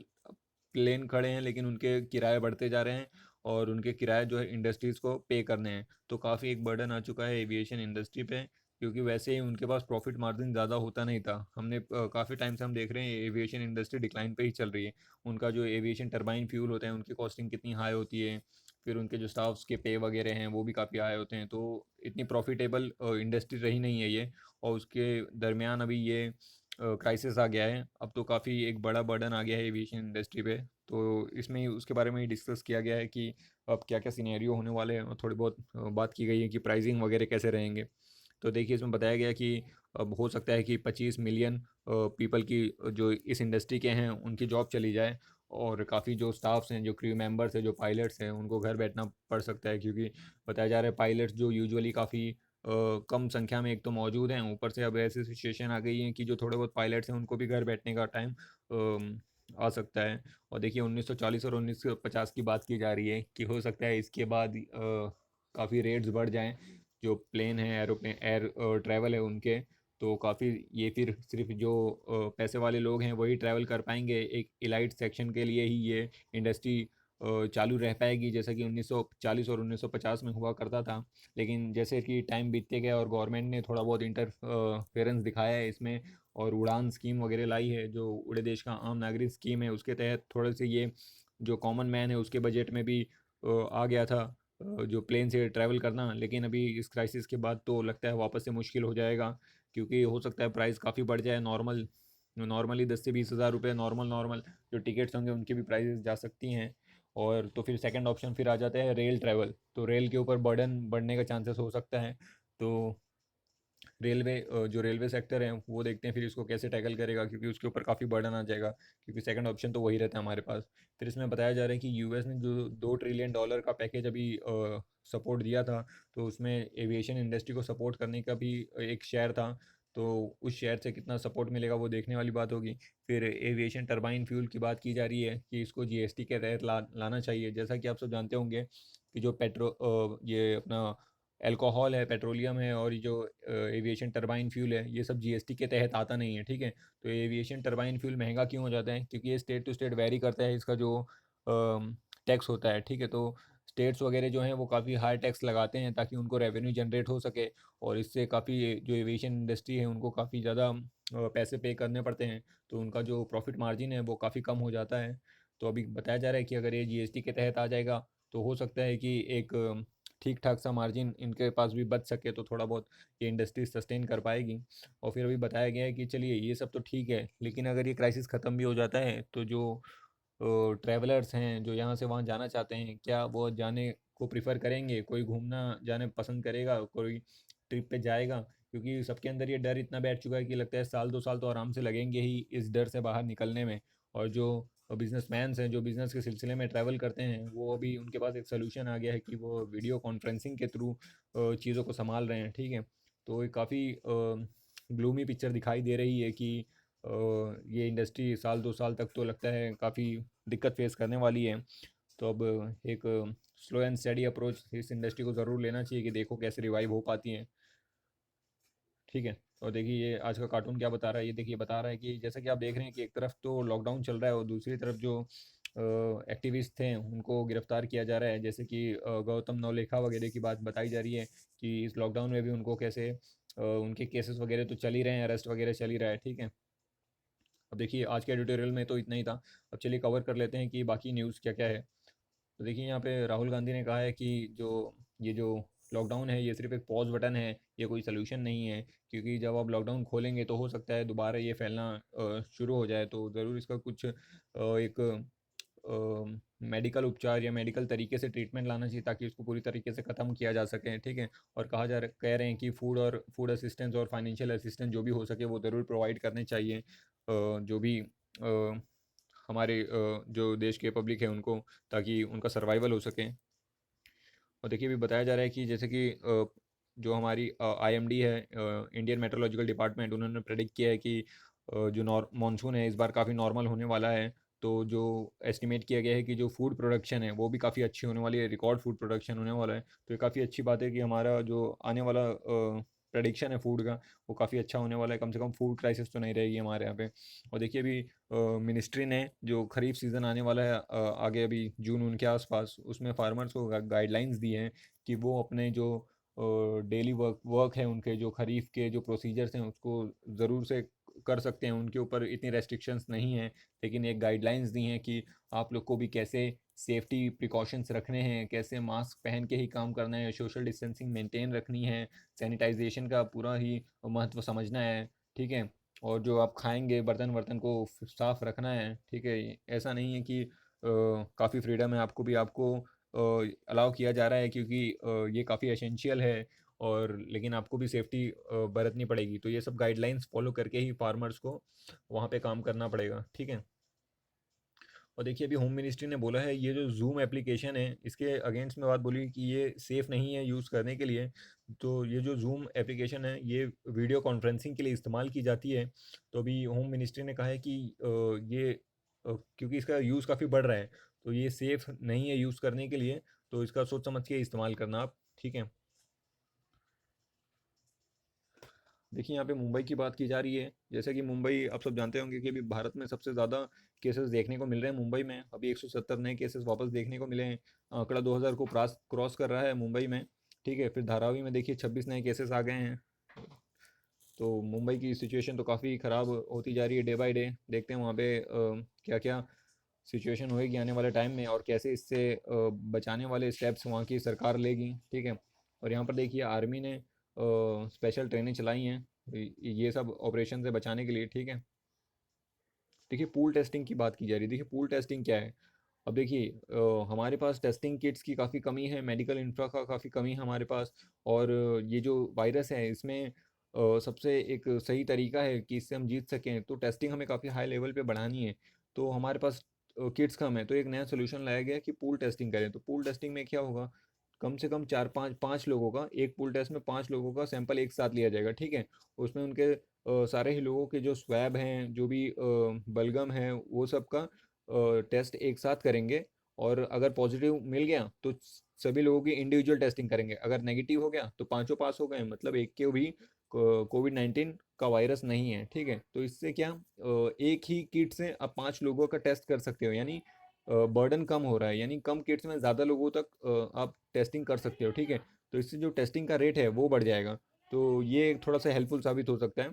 प्लेन खड़े हैं लेकिन उनके किराए बढ़ते जा रहे हैं और उनके किराए जो है इंडस्ट्रीज़ को पे करने हैं। तो काफ़ी एक बर्डन आ चुका है एविएशन इंडस्ट्री पे, क्योंकि वैसे ही उनके पास प्रॉफिट मार्जिन ज़्यादा होता नहीं था। हमने काफ़ी टाइम से हम देख रहे हैं एविएशन इंडस्ट्री डिक्लाइन पे ही चल रही है। उनका जो एविएशन टरबाइन फ्यूल होते हैं उनकी कॉस्टिंग कितनी हाई होती है, फिर उनके जो स्टाफ्स के पे वगैरह हैं वो भी काफ़ी हाई होते हैं। तो इतनी प्रॉफिटेबल इंडस्ट्री रही नहीं है ये। और उसके दरमियान अभी ये क्राइसिस आ गया है, अब तो काफ़ी एक बड़ा बर्डन आ गया है एविएशन इंडस्ट्री पे। तो इसमें ही उसके बारे में ही डिस्कस किया गया है कि अब क्या क्या सिनेरियो होने वाले हैं, और थोड़ी बहुत बात की गई है कि प्राइसिंग वगैरह कैसे रहेंगे। तो देखिए इसमें बताया गया कि अब हो सकता है कि 25 मिलियन पीपल की जो इस इंडस्ट्री के हैं उनकी जॉब चली जाए। और काफ़ी जो स्टाफ्स हैं, जो क्रू मेंबर्स हैं, जो पायलट्स हैं, उनको घर बैठना पड़ सकता है, क्योंकि बताया जा रहा है पायलट्स जो यूजुअली काफ़ी कम संख्या में एक तो मौजूद हैं, ऊपर से अब ऐसी सिचुएशन आ गई है कि जो थोड़े बहुत पायलट्स हैं उनको भी घर बैठने का टाइम आ सकता है। और देखिए 1940 और 1950 की बात की जा रही है कि हो सकता है इसके बाद काफ़ी रेट्स बढ़ जाएं, जो प्लेन है, एरोप्लेन, एयर ट्रैवल है उनके। तो काफ़ी ये फिर सिर्फ जो पैसे वाले लोग हैं वही ट्रैवल कर पाएंगे, एक इलाइट सेक्शन के लिए ही ये इंडस्ट्री चालू रह पाएगी जैसा कि 1940 और 1950 में हुआ करता था। लेकिन जैसे कि टाइम बीतते गया और गवर्नमेंट ने थोड़ा बहुत इंटरफेरेंस दिखाया है इसमें, और उड़ान स्कीम वगैरह लाई है जो उड़े देश का आम नागरिक स्कीम है, उसके तहत थोड़े से ये जो कॉमन मैन है उसके बजट में भी आ गया था जो प्लेन से ट्रैवल करना। लेकिन अभी इस क्राइसिस के बाद तो लगता है वापस से मुश्किल हो जाएगा, क्योंकि हो सकता है प्राइस काफ़ी बढ़ जाए। नॉर्मली 10 से 20 हज़ार रुपये नॉर्मल जो टिकट्स होंगे उनकी भी प्राइसेस जा सकती हैं। और तो फिर सेकंड ऑप्शन फिर आ जाता है रेल ट्रैवल। तो रेल के ऊपर बर्डन बढ़ने का चांसेस हो सकता है। तो जो रेलवे सेक्टर है वो देखते हैं फिर इसको कैसे टैकल करेगा, क्योंकि उसके ऊपर काफ़ी बर्डन आ जाएगा, क्योंकि सेकंड ऑप्शन तो वही रहता है हमारे पास। फिर इसमें बताया जा रहा है कि यूएस ने जो $2 ट्रिलियन का पैकेज अभी सपोर्ट दिया था, तो उसमें एविएशन इंडस्ट्री को सपोर्ट करने का भी एक शेयर था। तो उस शेयर से कितना सपोर्ट मिलेगा वो देखने वाली बात होगी। फिर एविएशन टरबाइन फ्यूल की बात की जा रही है कि इसको जीएसटी के तहत लाना चाहिए। जैसा कि आप सब जानते होंगे कि जो ये अपना अल्कोहल है, पेट्रोलियम है, और ये जो एविएशन टरबाइन फ्यूल है, ये सब जीएसटी के तहत आता नहीं है, ठीक है। तो एविएशन टरबाइन फ्यूल महंगा क्यों हो जाता है, क्योंकि ये स्टेट टू स्टेट वेरी करता है इसका जो टैक्स होता है, ठीक है। तो स्टेट्स वगैरह जो हैं वो काफ़ी हाई टैक्स लगाते हैं ताकि उनको रेवेन्यू जनरेट हो सके, और इससे काफ़ी जो एविएशन इंडस्ट्री है उनको काफ़ी ज़्यादा पैसे पे करने पड़ते हैं। तो उनका जो प्रॉफिट मार्जिन है वो काफ़ी कम हो जाता है। तो अभी बताया जा रहा है कि अगर ये जीएसटी के तहत आ जाएगा तो हो सकता है कि एक ठीक ठाक सा मार्जिन इनके पास भी बच सके, तो थोड़ा बहुत ये इंडस्ट्री सस्टेन कर पाएगी। और फिर अभी बताया गया है कि चलिए ये सब तो ठीक है, लेकिन अगर ये क्राइसिस ख़त्म भी हो जाता है तो जो ट्रैवलर्स हैं जो यहाँ से वहाँ जाना चाहते हैं, क्या वो जाने को प्रिफर करेंगे? कोई घूमना जाने पसंद करेगा, कोई ट्रिप पे जाएगा? क्योंकि सबके अंदर ये डर इतना बैठ चुका है कि लगता है साल 2 साल तो आराम से लगेंगे ही इस डर से बाहर निकलने में। और जो बिजनेसमैन्स हैं जो बिज़नेस के सिलसिले में ट्रैवल करते हैं, वो अभी उनके पास एक सोल्यूशन आ गया है कि वो वीडियो कॉन्फ्रेंसिंग के थ्रू चीज़ों को संभाल रहे हैं, ठीक है। तो ये काफ़ी ग्लूमी पिक्चर दिखाई दे रही है कि ये इंडस्ट्री साल 2 साल तक तो लगता है काफ़ी दिक्कत फेस करने वाली है। तो अब एक स्लो एंड स्टडी अप्रोच इस इंडस्ट्री को ज़रूर लेना चाहिए कि देखो कैसे रिवाइव हो पाती हैं, ठीक है। और देखिए ये आज का कार्टून क्या बता रहा है, ये देखिए बता रहा है कि जैसा कि आप देख रहे हैं कि एक तरफ तो लॉकडाउन चल रहा है और दूसरी तरफ जो एक्टिविस्ट थे उनको गिरफ्तार किया जा रहा है। जैसे कि गौतम नवलेखा वगैरह की बात बताई जा रही है कि इस लॉकडाउन में भी उनको कैसे उनके केसेस वगैरह तो चल ही रहे हैं, अरेस्ट वगैरह चल ही रहा है, ठीक है। अब देखिए आज के एडिटोरियल में तो इतना ही था। अब चलिए कवर कर लेते हैं कि बाकी न्यूज़ क्या क्या है। तो देखिए यहाँ पे राहुल गांधी ने कहा है कि जो लॉकडाउन है ये सिर्फ एक पॉज बटन है, ये कोई सोल्यूशन नहीं है। क्योंकि जब आप लॉकडाउन खोलेंगे तो हो सकता है दोबारा ये फैलना शुरू हो जाए, तो ज़रूर इसका कुछ एक मेडिकल उपचार या मेडिकल तरीके से ट्रीटमेंट लाना चाहिए ताकि उसको पूरी तरीके से ख़त्म किया जा सके, ठीक है। और कह रहे हैं कि फूड असिस्टेंस और फाइनेंशियल असिस्टेंस जो भी हो सके वो ज़रूर प्रोवाइड करने चाहिए जो भी हमारे जो देश के पब्लिक है उनको, ताकि उनका सर्वाइवल हो सके। और देखिए अभी बताया जा रहा है कि जैसे कि जो हमारी आईएमडी है, इंडियन मेट्रोलॉजिकल डिपार्टमेंट, उन्होंने प्रेडिक्ट किया है कि जो मानसून है इस बार काफ़ी नॉर्मल होने वाला है। तो जो एस्टिमेट किया गया है कि जो फूड प्रोडक्शन है वो भी काफ़ी अच्छी होने वाली है, रिकॉर्ड फूड प्रोडक्शन होने वाला है। तो ये काफ़ी अच्छी बात है कि हमारा जो आने वाला प्रडिक्शन है फूड का वो काफ़ी अच्छा होने वाला है। कम से कम फूड क्राइसिस तो नहीं रहेगी हमारे यहाँ पे। और देखिए अभी मिनिस्ट्री ने जो खरीफ सीज़न आने वाला है आगे अभी जून उनके आसपास, उसमें फार्मर्स को गाइडलाइंस दी हैं कि वो अपने जो डेली वर्क है उनके जो खरीफ के जो प्रोसीजर्स हैं उसको ज़रूर से कर सकते हैं, उनके ऊपर इतनी रेस्ट्रिक्शंस नहीं हैं। लेकिन एक गाइडलाइंस दी हैं कि आप लोग को भी कैसे सेफ्टी प्रिकॉशंस रखने हैं, कैसे मास्क पहन के ही काम करना है, सोशल डिस्टेंसिंग मेंटेन रखनी है, सैनिटाइजेशन का पूरा ही महत्व समझना है, ठीक है। और जो आप खाएंगे बर्तन वर्तन को साफ रखना है, ठीक है। ऐसा नहीं है कि काफ़ी फ्रीडम है आपको भी, आपको अलाउ किया जा रहा है क्योंकि ये काफ़ी एसेंशियल है, और लेकिन आपको भी सेफ्टी बरतनी पड़ेगी। तो ये सब गाइडलाइंस फॉलो करके ही फार्मर्स को वहाँ पे काम करना पड़ेगा, ठीक है। और देखिए अभी होम मिनिस्ट्री ने बोला है ये जो जूम एप्लीकेशन है इसके अगेंस्ट में बात बोली कि ये सेफ़ नहीं है यूज़ करने के लिए। तो ये जो जूम एप्लीकेशन है ये वीडियो कॉन्फ्रेंसिंग के लिए इस्तेमाल की जाती है। तो अभी होम मिनिस्ट्री ने कहा है कि ये क्योंकि इसका यूज़ काफ़ी बढ़ रहा है तो ये सेफ़ नहीं है यूज़ करने के लिए। तो इसका सोच समझ के इस्तेमाल करना आप, ठीक है। देखिए यहाँ पे मुंबई की बात की जा रही है। जैसे कि मुंबई, आप सब जानते होंगे कि अभी भारत में सबसे ज़्यादा केसेस देखने को मिल रहे हैं मुंबई में। अभी 170 नए केसेस वापस देखने को मिले हैं। आंकड़ा 2000 को क्रॉस कर रहा है मुंबई में। ठीक है, फिर धारावी में देखिए 26 नए केसेस आ गए हैं। तो मुंबई की सिचुएशन तो काफ़ी ख़राब होती जा रही है डे बाय डे। देखते हैं वहाँ पे क्या क्या सिचुएशन होएगी आने वाले टाइम में, और कैसे इससे बचाने वाले स्टेप्स वहाँ की सरकार लेगी। ठीक है, और यहाँ पर देखिए आर्मी ने स्पेशल ट्रेनें चलाई हैं ये सब ऑपरेशन से बचाने के लिए। ठीक है, देखिए पूल टेस्टिंग की बात की जा रही है। देखिए पूल टेस्टिंग क्या है। अब देखिए हमारे पास टेस्टिंग किट्स की काफ़ी कमी है, मेडिकल इंफ्रा का काफ़ी कमी है हमारे पास। और ये जो वायरस है इसमें सबसे एक सही तरीका है कि इससे हम जीत सकें, तो टेस्टिंग हमें काफ़ी हाई लेवल पे बढ़ानी है। तो हमारे पास किट्स कम है, तो एक नया सोल्यूशन लाया गया कि पूल टेस्टिंग करें। तो पूल टेस्टिंग में क्या होगा, कम से कम चार पाँच पाँच लोगों का, एक पूल टेस्ट में 5 लोगों का सैंपल एक साथ लिया जाएगा। ठीक है, उसमें उनके सारे ही लोगों के जो स्वैब हैं, जो भी बलगम है, वो सब का टेस्ट एक साथ करेंगे। और अगर पॉजिटिव मिल गया तो सभी लोगों की इंडिविजुअल टेस्टिंग करेंगे। अगर नेगेटिव हो गया तो पांचों पास हो गए, मतलब एक के भी कोविड-19 का वायरस नहीं है। ठीक है, तो इससे क्या, एक ही किट से आप 5 लोगों का टेस्ट कर सकते हो, यानी बर्डन कम हो रहा है, यानी कम किट्स में ज़्यादा लोगों तक आप टेस्टिंग कर सकते हो। ठीक है, तो इससे जो टेस्टिंग का रेट है वो बढ़ जाएगा। तो ये थोड़ा सा हेल्पफुल साबित हो सकता है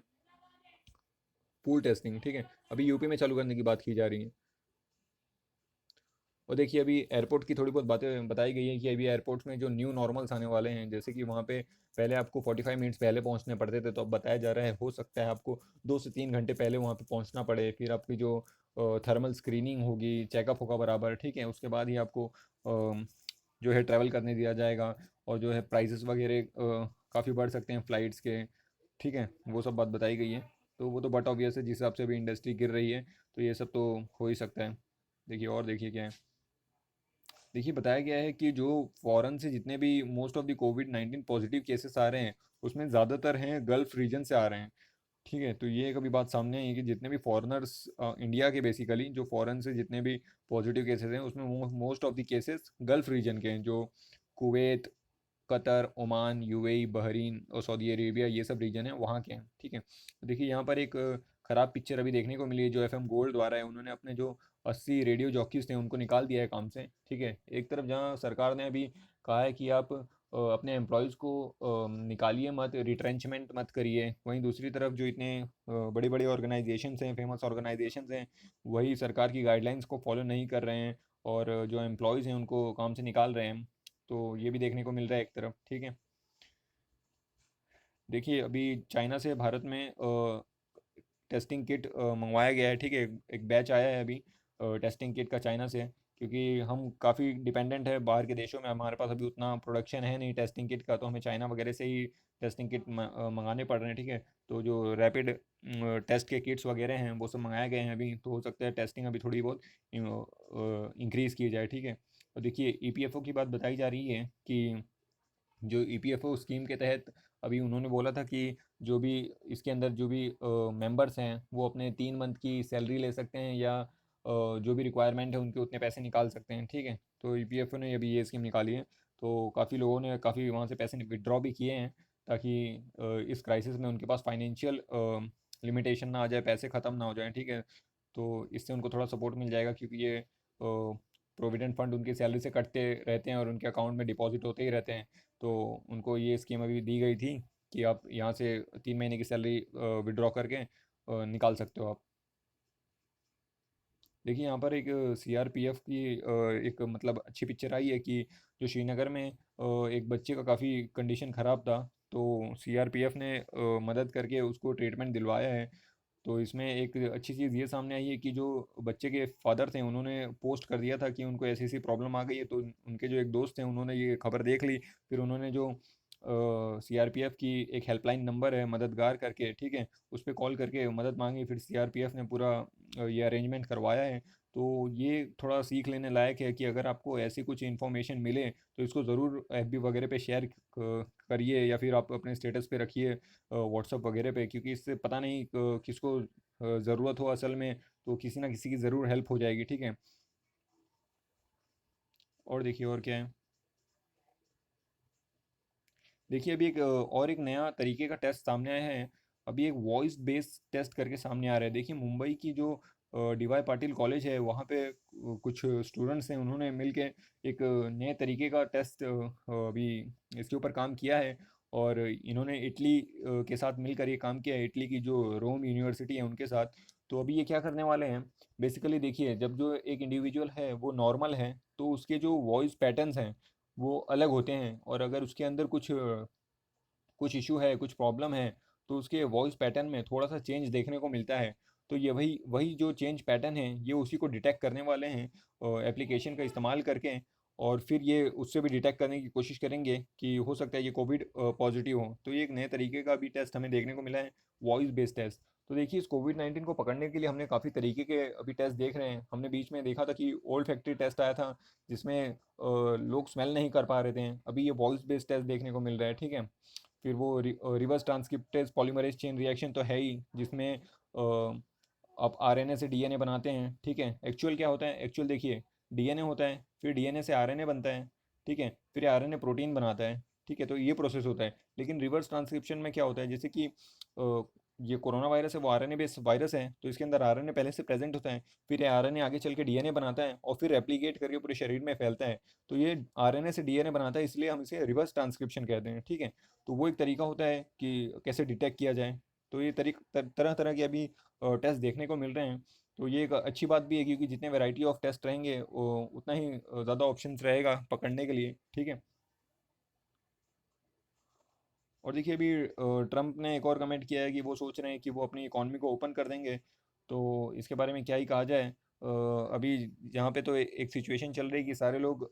पूल टेस्टिंग। ठीक है, अभी यूपी में चालू करने की बात की जा रही है। और देखिए अभी एयरपोर्ट की थोड़ी बहुत बातें बताई गई हैं कि अभी एयरपोर्ट्स में जो न्यू नॉर्मल्स आने वाले हैं, जैसे कि वहाँ पे पहले आपको 45 मिनट्स पहले पहुँचने पड़ते थे, तो अब बताया जा रहा है हो सकता है आपको 2 से 3 घंटे पहले वहाँ पे पहुँचना पड़े। फिर आपकी जो थर्मल स्क्रीनिंग होगी, चेकअप होगा बराबर। ठीक है, उसके बाद ही आपको जो है ट्रैवल करने दिया जाएगा। और जो है प्राइसेस वगैरह काफ़ी बढ़ सकते हैं फ़्लाइट्स के। ठीक है, वो सब बात बताई गई है। तो वो तो बट ऑब्वियस है, जिस हिसाब से अभी इंडस्ट्री गिर रही है, तो ये सब तो हो ही सकता है। देखिए और देखिए क्या है। देखिए बताया गया है कि जो फॉरेन से जितने भी मोस्ट ऑफ द कोविड-19 पॉजिटिव केसेस आ रहे हैं, उसमें ज़्यादातर हैं गल्फ़ रीजन से आ रहे हैं। ठीक है, तो ये एक अभी बात सामने आई है कि जितने भी फॉरेनर्स इंडिया के, बेसिकली जो फॉरेन से जितने भी पॉजिटिव केसेस हैं, उसमें most of the cases Gulf region के हैं, जो Kuwait, Qatar, Oman, UAE, Bahrain और सऊदी अरेबिया, ये सब रीजन है वहाँ के हैं। ठीक है, तो देखिए यहाँ पर एक ख़राब पिक्चर अभी देखने को मिली है। जो एफएम गोल्ड द्वारा है, उन्होंने अपने जो 80 रेडियो जॉकीज़ थे उनको निकाल दिया है काम से। ठीक है, एक तरफ जहाँ सरकार ने अभी कहा है कि आप अपने एम्प्लॉयज़ को निकालिए मत, रिट्रेंचमेंट मत करिए, वहीं दूसरी तरफ जो इतने बड़े बड़े ऑर्गेनाइजेशंस हैं, फेमस ऑर्गेनाइजेशंस हैं, वही सरकार की गाइडलाइंस को फॉलो नहीं कर रहे हैं और जो एम्प्लॉयज़ हैं उनको काम से निकाल रहे हैं। तो ये भी देखने को मिल रहा है एक तरफ। ठीक है, देखिए अभी चाइना से भारत में टेस्टिंग किट मंगवाया गया है। ठीक है, एक बैच आया है अभी टेस्टिंग किट का चाइना से, क्योंकि हम काफ़ी डिपेंडेंट है बाहर के देशों में, हमारे पास अभी उतना प्रोडक्शन है नहीं टेस्टिंग किट का, तो हमें चाइना वगैरह से ही टेस्टिंग किट मंगाने पड़ रहे हैं। ठीक है, तो जो रैपिड टेस्ट के किट्स वगैरह हैं वो सब मंगाए गए हैं अभी, तो हो सकता है टेस्टिंग अभी थोड़ी बहुत इंक्रीज़ की जाए। ठीक है, और देखिए ईपीएफओ की बात बताई जा रही है कि जो ईपीएफओ स्कीम के तहत अभी उन्होंने बोला था कि जो भी इसके अंदर जो भी मेंबर्स हैं वो अपने 3 मंथ की सैलरी ले सकते हैं, या जो भी रिक्वायरमेंट है उनके उतने पैसे निकाल सकते हैं। ठीक है, तो ईपीएफओ ने अभी ये स्कीम निकाली है। तो काफ़ी लोगों ने काफ़ी वहाँ से पैसे विड्रॉ भी किए हैं, ताकि इस क्राइसिस में उनके पास फाइनेंशियल लिमिटेशन ना आ जाए, पैसे ख़त्म ना हो जाएं। ठीक है, तो इससे उनको थोड़ा सपोर्ट मिल जाएगा, क्योंकि ये प्रोविडेंट फंड उनकी सैलरी से कटते रहते हैं और उनके अकाउंट में डिपॉजिट होते ही रहते हैं। तो उनको ये स्कीम अभी दी गई थी कि आप यहाँ से 3 महीने की सैलरी विड्रॉ करके निकाल सकते हो आप। देखिए यहाँ पर एक सीआरपीएफ की एक मतलब अच्छी पिक्चर आई है कि जो श्रीनगर में एक बच्चे का काफ़ी कंडीशन ख़राब था, तो सीआरपीएफ ने मदद करके उसको ट्रीटमेंट दिलवाया है। तो इसमें एक अच्छी चीज़ ये सामने आई है कि जो बच्चे के फादर थे उन्होंने पोस्ट कर दिया था कि उनको ऐसी ऐसी प्रॉब्लम आ गई है, तो उनके जो एक दोस्त थे उन्होंने ये खबर देख ली। फिर उन्होंने जो सीआरपीएफ की एक हेल्पलाइन नंबर है मददगार करके, ठीक है, उस पर कॉल करके मदद मांगी। फिर सीआरपीएफ ने पूरा ये अरेंजमेंट करवाया है। तो ये थोड़ा सीख लेने लायक है कि अगर आपको ऐसी कुछ इन्फॉर्मेशन मिले तो इसको ज़रूर एफबी वगैरह पे शेयर करिए, या फिर आप अपने स्टेटस पे रखिए व्हाट्सअप वगैरह पे, क्योंकि इससे पता नहीं किसको ज़रूरत हो असल में, तो किसी ना किसी की ज़रूर हेल्प हो जाएगी। ठीक है, और देखिए और क्या है। देखिए अभी एक और एक नया तरीके का टेस्ट सामने आया है। अभी एक वॉइस बेस्ड टेस्ट करके सामने आ रहा है। देखिए मुंबई की जो डी वाई पाटिल कॉलेज है वहाँ पे कुछ स्टूडेंट्स हैं, उन्होंने मिलके एक नए तरीके का टेस्ट अभी इसके ऊपर काम किया है। और इन्होंने इटली के साथ मिलकर ये काम किया है, इटली की जो रोम यूनिवर्सिटी है उनके साथ। तो अभी ये क्या करने वाले हैं, बेसिकली देखिए जब जो एक इंडिविजुअल है वो नॉर्मल है तो उसके जो वॉइस पैटर्न्स हैं वो अलग होते हैं, और अगर उसके अंदर कुछ कुछ इशू है, कुछ प्रॉब्लम है, तो उसके वॉइस पैटर्न में थोड़ा सा चेंज देखने को मिलता है। तो ये वही वही जो चेंज पैटर्न है ये उसी को डिटेक्ट करने वाले हैं एप्लीकेशन का इस्तेमाल करके। और फिर ये उससे भी डिटेक्ट करने की कोशिश करेंगे कि हो सकता है ये कोविड पॉजिटिव हो। तो ये एक नए तरीके का भी टेस्ट हमें देखने को मिला है, वॉइस बेस्ड टेस्ट। तो देखिए इस कोविड 19 को पकड़ने के लिए हमने काफ़ी तरीके के अभी टेस्ट देख रहे हैं। हमने बीच में देखा था कि ओल्ड फैक्ट्री टेस्ट आया था जिसमें लोग स्मेल नहीं कर पा रहे थे। अभी ये वॉइस बेस्ड टेस्ट देखने को मिल रहा है, ठीक है। फिर वो reverse transcriptase polymerase chain reaction तो है ही, जिसमें आप आरएनए से डीएनए बनाते हैं, ठीक है। एक्चुअल क्या होता है, एक्चुअल देखिए डीएनए होता है, फिर डीएनए से आरएनए बनता है, ठीक है, फिर आरएनए प्रोटीन बनाता है, ठीक है। तो ये प्रोसेस होता है। लेकिन रिवर्स ट्रांसक्रिप्शन में क्या होता है, जैसे कि ये कोरोना वायरस है वो आरएनए बेस्ड वायरस है, तो इसके अंदर आरएनए पहले से प्रेजेंट होता है, फिर ये आरएनए आगे चल के डीएनए बनाता है और फिर रेप्लिकेट करके पूरे शरीर में फैलता है। तो ये आरएनए से डीएनए बनाता है, इसलिए हम इसे रिवर्स ट्रांसक्रिप्शन कहते हैं, ठीक है। तो वो एक तरीका होता है कि कैसे डिटेक्ट किया जाए। तो ये तरह तरह के अभी टेस्ट देखने को मिल रहे हैं। तो ये एक अच्छी बात भी है क्योंकि जितने वैरायटी ऑफ टेस्ट रहेंगे उतना ही ज़्यादा ऑप्शंस रहेगा पकड़ने के लिए, ठीक है। और देखिए अभी ट्रम्प ने एक और कमेंट किया है कि वो सोच रहे हैं कि वो अपनी इकॉनमी को ओपन कर देंगे। तो इसके बारे में क्या ही कहा जाए। अभी यहाँ पे तो एक सिचुएशन चल रही है कि सारे लोग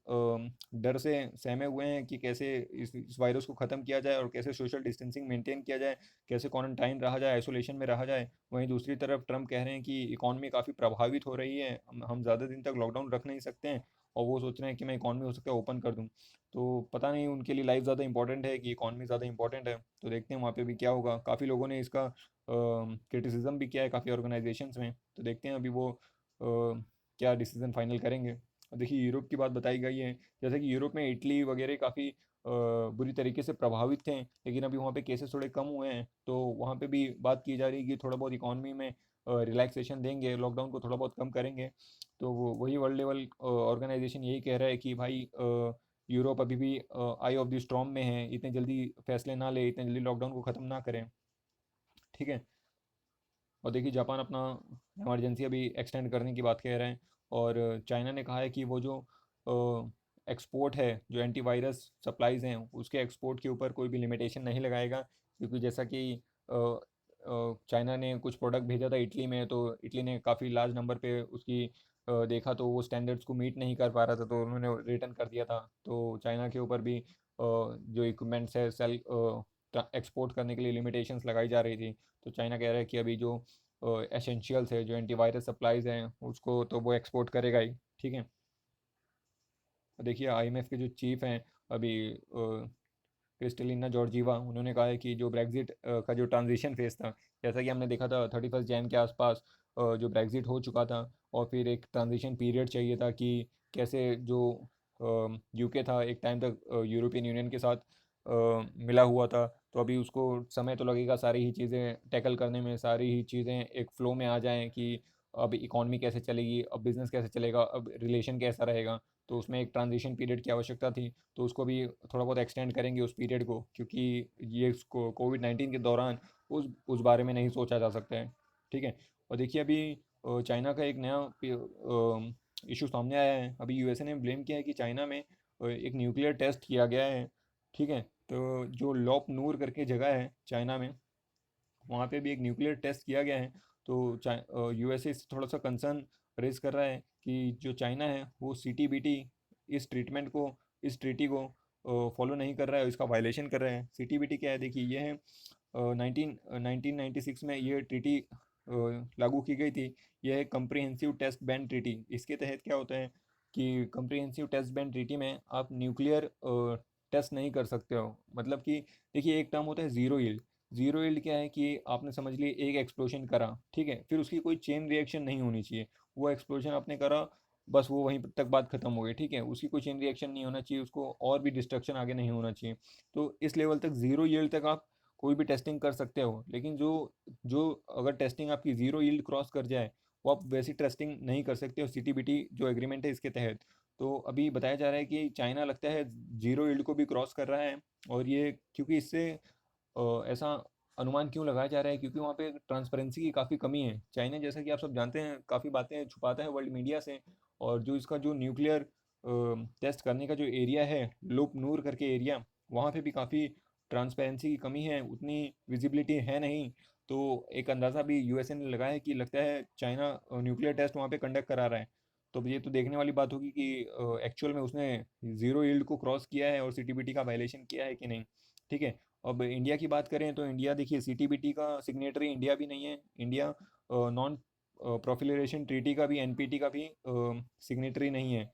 डर से सहमे हुए हैं कि कैसे इस वायरस को ख़त्म किया जाए और कैसे सोशल डिस्टेंसिंग मेंटेन किया जाए, कैसे क्वारंटाइन रहा जाए, आइसोलेशन में रहा जाए। वहीं दूसरी तरफ ट्रम्प कह रहे हैं कि इकॉनमी काफ़ी प्रभावित हो रही है, हम ज़्यादा दिन तक लॉकडाउन रख नहीं सकते हैं। और वो सोच रहे हैं कि मैं इकॉनमी हो सकता है ओपन कर दूँ। तो पता नहीं उनके लिए लाइफ ज़्यादा इंपॉर्टेंट है कि इकॉनमी ज़्यादा इंपॉर्टेंट है। तो देखते हैं वहाँ पे भी क्या होगा। काफ़ी लोगों ने इसका क्रिटिसिज्म भी किया है काफ़ी ऑर्गेनाइजेशंस में। तो देखते हैं अभी वो क्या डिसीजन फाइनल करेंगे। और देखिए यूरोप की बात बताई गई है, जैसे कि यूरोप में इटली वगैरह काफ़ी बुरी तरीके से प्रभावित थे, लेकिन अभी वहाँ पे केसेस थोड़े कम हुए हैं। तो वहाँ पे भी बात की जा रही है कि थोड़ा बहुत इकॉनमी में रिलैक्सेशन देंगे, लॉकडाउन को थोड़ा बहुत कम करेंगे। तो वो वही वर्ल्ड लेवल ऑर्गेनाइजेशन यही कह रहा है कि भाई यूरोप अभी भी आई ऑफ द स्टॉर्म में है, इतने जल्दी फैसले ना ले, इतने जल्दी लॉकडाउन को ख़त्म ना करें, ठीक है। और देखिए जापान अपना इमरजेंसी अभी एक्सटेंड करने की बात कह रहे हैं। और चाइना ने कहा है कि वो जो एक्सपोर्ट है, जो एंटीवायरस सप्लाईज़ हैं उसके एक्सपोर्ट के ऊपर कोई भी लिमिटेशन नहीं लगाएगा। क्योंकि जैसा कि चाइना ने कुछ प्रोडक्ट भेजा था इटली में, तो इटली ने काफ़ी लार्ज नंबर पे उसकी देखा तो वो स्टैंडर्ड्स को मीट नहीं कर पा रहा था, तो उन्होंने रिटर्न कर दिया था। तो चाइना के ऊपर भी जो इक्विपमेंट्स है सेल एक्सपोर्ट करने के लिए लिमिटेशंस लगाई जा रही थी। तो चाइना कह रहा है कि अभी जो एसेंशियल्स है, जो एंटीवायरस सप्लाईज़ हैं, उसको तो वो एक्सपोर्ट करेगा ही, ठीक है। देखिए आईएमएफ के जो चीफ हैं अभी क्रिस्टलिना जॉर्जीवा, उन्होंने कहा है कि जो ब्रेग्जिट का जो ट्रांजिशन फेज था, जैसा कि हमने देखा था 31 जैन के आसपास जो ब्रेग्जिट हो चुका था, और फिर एक ट्रांजिशन पीरियड चाहिए था कि कैसे जो यूके था एक टाइम तक यूरोपियन यूनियन के साथ मिला हुआ था। तो अभी उसको समय तो लगेगा सारी ही चीज़ें टैकल करने में, सारी ही चीज़ें एक फ़्लो में आ जाएं कि अब इकॉनमी कैसे चलेगी, अब बिज़नेस कैसे चलेगा, अब रिलेशन कैसा रहेगा। तो उसमें एक ट्रांजिशन पीरियड की आवश्यकता थी। तो उसको भी थोड़ा बहुत एक्सटेंड करेंगे उस पीरियड को, क्योंकि ये उसको कोविड 19 के दौरान उस बारे में नहीं सोचा जा सकता है, ठीक है। और देखिए अभी चाइना का एक नया इशू सामने आया है। अभी यूएसए ने ब्लेम किया है कि चाइना में एक न्यूक्लियर टेस्ट किया गया है, ठीक है। तो जो लॉप नूर करके जगह है चाइना में, वहाँ पे भी एक न्यूक्लियर टेस्ट किया गया है। तो यूएसए इससे थोड़ा सा कंसर्न रेज कर रहा है कि जो चाइना है वो सीटीबीटी इस ट्रीटमेंट को, इस ट्रीटी को फॉलो नहीं कर रहा है, इसका वायलेशन कर रहा है। सीटीबीटी क्या है, देखिए ये है 1996 में ये ट्रीटी लागू की गई थी। यह है कंप्रिहेंसिव टेस्ट बैन ट्रीटी। इसके तहत क्या होता है कि कंप्रिहेंसिव टेस्ट बैन ट्रीटी में आप न्यूक्लियर टेस्ट नहीं कर सकते हो। मतलब कि देखिए एक टर्म होता है ज़ीरो यील्ड। ज़ीरो यील्ड क्या है कि आपने समझ लिए एक एक्सप्लोजन करा, ठीक है, फिर उसकी कोई चेन रिएक्शन नहीं होनी चाहिए। वो एक्सप्लोजन आपने करा, बस वो वहीं तक बात खत्म हो गई, ठीक है, उसकी कोई चेन रिएक्शन नहीं होना चाहिए, उसको और भी डिस्ट्रक्शन आगे नहीं होना चाहिए। तो इस लेवल तक ज़ीरो यील्ड तक आप कोई भी टेस्टिंग कर सकते हो, लेकिन जो जो अगर टेस्टिंग आपकी ज़ीरो यील्ड क्रॉस कर जाए, वो आप वैसी टेस्टिंग नहीं कर सकते हो सीटीबीटी जो एग्रीमेंट है इसके तहत। तो अभी बताया जा रहा है कि चाइना लगता है ज़ीरो यील्ड को भी क्रॉस कर रहा है, और ये क्योंकि इससे ऐसा अनुमान क्यों लगाया जा रहा है, क्योंकि वहाँ पे ट्रांसपेरेंसी की काफ़ी कमी है। चाइना, जैसा कि आप सब जानते हैं, काफ़ी बातें छुपाता है वर्ल्ड मीडिया से, और जो इसका जो न्यूक्लियर टेस्ट करने का जो एरिया है, लूप नूर करके एरिया, वहाँ पे भी काफ़ी ट्रांसपेरेंसी की कमी है, उतनी विजिबिलिटी है नहीं। तो एक अंदाज़ा भी यूएसए ने लगाया है कि लगता है चाइना न्यूक्लियर टेस्ट वहाँ पे कंडक्ट करा रहा है। तो अब ये तो देखने वाली बात होगी कि एक्चुअल में उसने ज़ीरो यील्ड को क्रॉस किया है और सीटीबीटी का वायलेशन किया है कि नहीं। ठीक है। अब इंडिया की बात करें तो इंडिया देखिए सीटीबीटी का सिग्नेटरी इंडिया भी नहीं है। इंडिया नॉन प्रोफिलरेशन ट्रीटी का भी, एनपीटी का भी सिग्नेटरी नहीं है।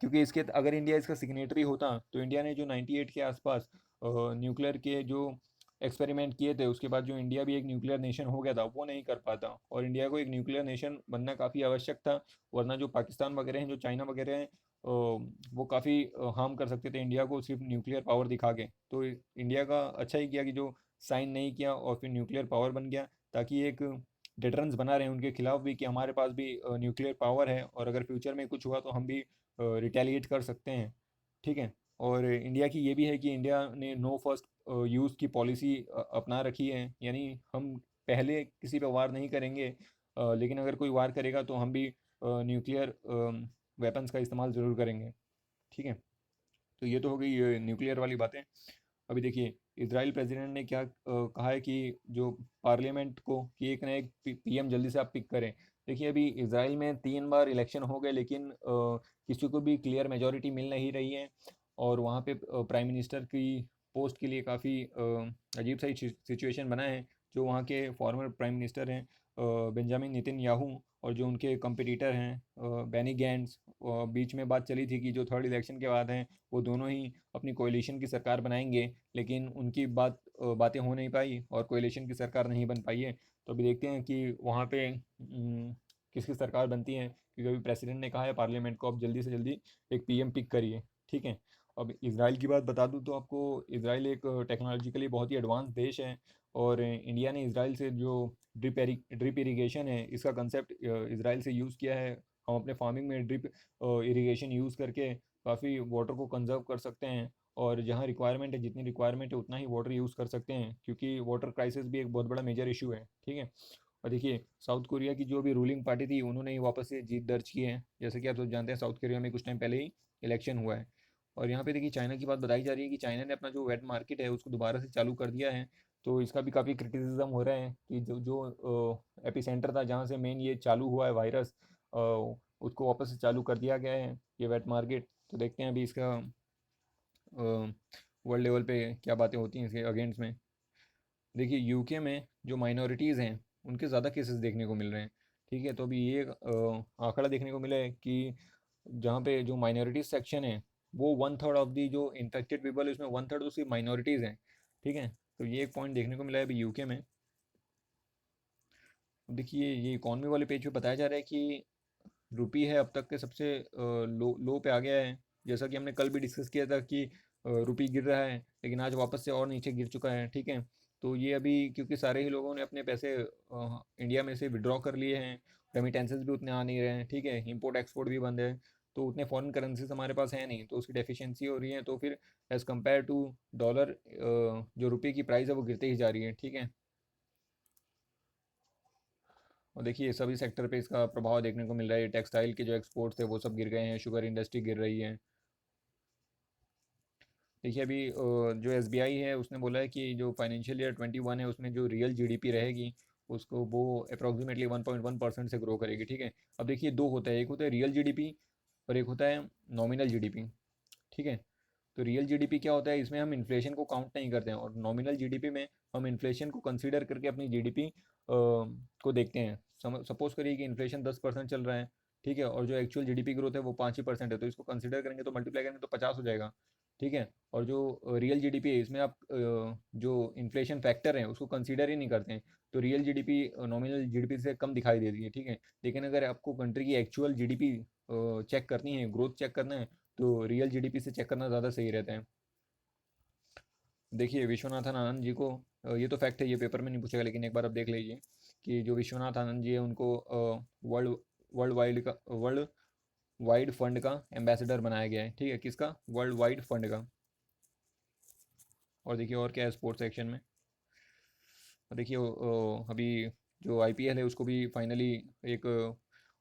क्योंकि इसके अगर इंडिया इसका सिग्नेटरी होता तो इंडिया ने जो 98 के आसपास न्यूक्लियर के जो एक्सपेरिमेंट किए थे, उसके बाद जो इंडिया भी एक न्यूक्लियर नेशन हो गया था, वो नहीं कर पाता। और इंडिया को एक न्यूक्लियर नेशन बनना काफ़ी आवश्यक था, वरना जो पाकिस्तान वगैरह हैं, जो चाइना वगैरह हैं, वो काफ़ी हार्म कर सकते थे इंडिया को सिर्फ न्यूक्लियर पावर दिखा के। तो इंडिया का अच्छा ही किया कि जो साइन नहीं किया और फिर न्यूक्लियर पावर बन गया, ताकि एक डिटरेंस बना रहे उनके खिलाफ भी कि हमारे पास भी न्यूक्लियर पावर है, और अगर फ्यूचर में कुछ हुआ तो हम भी रिटेलिएट कर सकते हैं। ठीक है। और इंडिया की ये भी है कि इंडिया ने नो फर्स्ट यूज़ की पॉलिसी अपना रखी है, यानी हम पहले किसी पे वार नहीं करेंगे, लेकिन अगर कोई वार करेगा तो हम भी न्यूक्लियर वेपन्स का इस्तेमाल ज़रूर करेंगे। ठीक है। तो ये तो हो गई न्यूक्लियर वाली बातें। अभी देखिए इजराइल प्रेसिडेंट ने क्या कहा है कि जो पार्लियामेंट को कि एक ना एक पीएम जल्दी से आप पिक करें। देखिए अभी इजराइल में 3 बार इलेक्शन हो गए, लेकिन किसी को भी क्लियर मेजोरिटी मिल नहीं रही है, और वहाँ पे प्राइम मिनिस्टर की पोस्ट के लिए काफ़ी अजीब सा सिचुएशन बना है। जो वहाँ के फॉर्मर प्राइम मिनिस्टर हैं बेंजामिन नेतन्याहू, और जो उनके कंपटीटर हैं बेनी गैंट्स, बीच में बात चली थी कि जो थर्ड इलेक्शन के बाद हैं वो दोनों ही अपनी कोalition की सरकार बनाएंगे, लेकिन उनकी बातें हो नहीं पाई और कोalition की सरकार नहीं बन पाई है। तो अभी देखते हैं कि वहाँ पे किसकी सरकार बनती है, क्योंकि अभी प्रेसिडेंट ने कहा है पार्लियामेंट को, अब जल्दी से जल्दी एक पीएम पिक करिए। ठीक है। अब इसराइल की बात बता दूं तो आपको, इसराइल एक टेक्नोलॉजिकली बहुत ही एडवांस देश है, और इंडिया ने इसराइल से जो ड्रिप इरिगेशन है, इसका कंसेप्ट इसराइल से यूज़ किया है। हम अपने फार्मिंग में ड्रिप इरिगेशन यूज़ करके काफ़ी वाटर को कंजर्व कर सकते हैं, और जहाँ रिक्वायरमेंट है, जितनी रिक्वायरमेंट है उतना ही वाटर यूज़ कर सकते हैं, क्योंकि वाटर क्राइसिस भी एक बहुत बड़ा मेजर इशू है। ठीक है। और देखिए साउथ कोरिया की जो भी रूलिंग पार्टी थी, उन्होंने ही वापस से जीत दर्ज की है। जैसे कि आप सब जानते हैं साउथ कोरिया में कुछ टाइम पहले ही इलेक्शन हुआ है। और यहाँ पे देखिए चाइना की बात बताई जा रही है कि चाइना ने अपना जो वेट मार्केट है उसको दोबारा से चालू कर दिया है। तो इसका भी काफ़ी क्रिटिसिज्म हो रहा है कि जो जो एपिसेंटर था जहाँ से मेन ये चालू हुआ है वायरस, उसको वापस से चालू कर दिया गया है ये वेट मार्केट। तो देखते हैं अभी इसका वर्ल्ड लेवल पे क्या बातें होती हैं इसके अगेंस्ट में। देखिए यूके में जो माइनॉरिटीज़ हैं उनके ज़्यादा केसेस देखने को मिल रहे हैं। ठीक है। तो अभी ये आंकड़ा देखने को मिला है कि जहाँ पे जो माइनॉरिटीज सेक्शन है, वो 1/3 ऑफ दी जो इन्फेक्टेड पीपल है उसमें 1/3 तो सिर्फ माइनॉरिटीज़ हैं। ठीक है। तो ये एक पॉइंट देखने को मिला है अभी यूके में। देखिए ये इकॉनमी वाले पेज पे बताया जा रहा है कि रुपी है अब तक के सबसे लो लो पे आ गया है। जैसा कि हमने कल भी डिस्कस किया था कि रुपी गिर रहा है, लेकिन आज वापस से और नीचे गिर चुका है। ठीक है। तो ये अभी क्योंकि सारे ही लोगों ने अपने पैसे इंडिया में से विड्रॉ कर लिए हैं, रेमिटेंसेस भी उतने आ नहीं रहे हैं। ठीक है। इंपोर्ट एक्सपोर्ट भी बंद है, तो उतने फॉरेन करेंसीज हमारे पास है नहीं, तो उसकी डेफिशिएंसी हो रही है। तो फिर एज़ कम्पेयर टू डॉलर जो रुपये की प्राइस है वो गिरते ही जा रही है। ठीक है। और देखिए सभी सेक्टर पे इसका प्रभाव देखने को मिल रहा है। टेक्सटाइल के जो एक्सपोर्ट्स थे वो सब गिर गए हैं, शुगर इंडस्ट्री गिर रही है। देखिए अभी जो एसबीआई है उसने बोला है कि जो फाइनेंशियल ईयर 21 है उसमें जो रियल जीडीपी रहेगी उसको वो अप्रॉक्सीमेटली 1.1% से ग्रो करेगी। ठीक है। अब देखिए दो होता है, एक होता है रियल जीडीपी और एक होता है नॉमिनल जीडीपी। ठीक है। तो रियल जीडीपी क्या होता है, इसमें हम इन्फ्लेशन को काउंट नहीं करते हैं, और नॉमिनल जीडीपी में हम इन्फ्लेशन को कंसीडर करके अपनी जीडीपी को देखते हैं। सपोज करिए कि इन्फ्लेशन 10% चल रहा है। ठीक है। और जो एक्चुअल जीडीपी ग्रोथ है वो 5% है, तो इसको कंसीडर करेंगे तो मल्टीप्लाई करेंगे तो 50 हो जाएगा। ठीक है। और जो रियल जीडीपी है इसमें आप जो इन्फ्लेशन फैक्टर है उसको कंसीडर ही नहीं करते हैं, तो रियल जीडीपी नॉमिनल जीडीपी से कम दिखाई देती है। ठीक है। लेकिन अगर आपको कंट्री की एक्चुअल जीडीपी चेक करनी है, ग्रोथ चेक करना है, तो रियल जीडीपी से चेक करना ज़्यादा सही रहता है। देखिए विश्वनाथन आनंद जी को ये तो फैक्ट है, ये पेपर में नहीं पूछेगा, लेकिन एक बार आप देख लीजिए कि जो विश्वनाथ आनंद जी है उनको वर्ल्ड वर्ल्ड वाइड फंड का एम्बेसडर बनाया गया है। ठीक है, किसका? वर्ल्ड वाइड फंड का। और देखिए और क्या है स्पोर्ट्स सेक्शन में। और देखिए अभी जो आईपीएल है उसको भी फाइनली एक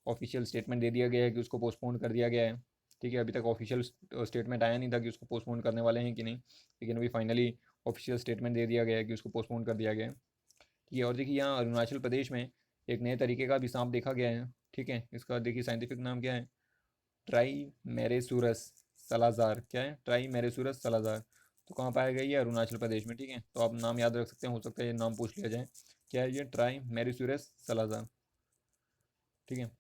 ऑफिशियल स्टेटमेंट दे दिया गया है कि उसको पोस्टपोन कर दिया गया है। ठीक है, अभी तक ऑफिशियल स्टेटमेंट आया नहीं था कि उसको पोस्टपोन करने वाले हैं कि नहीं, लेकिन अभी फाइनली ऑफिशियल स्टेटमेंट दे दिया गया है कि उसको पोस्टपोन कर दिया गया है। ठीक है, और देखिए यहाँ अरुणाचल प्रदेश में एक नए तरीके का भी सांप देखा गया है। ठीक है, इसका देखिए साइंटिफिक नाम क्या है? Trimeresurus salazar. क्या है? Trimeresurus salazar. तो कहाँ पाया गया? ये अरुणाचल प्रदेश में। ठीक है, तो आप नाम याद रख सकते हैं, हो सकता है ये नाम पूछ लिया जाए। क्या है ये? Trimeresurus salazar. ठीक है।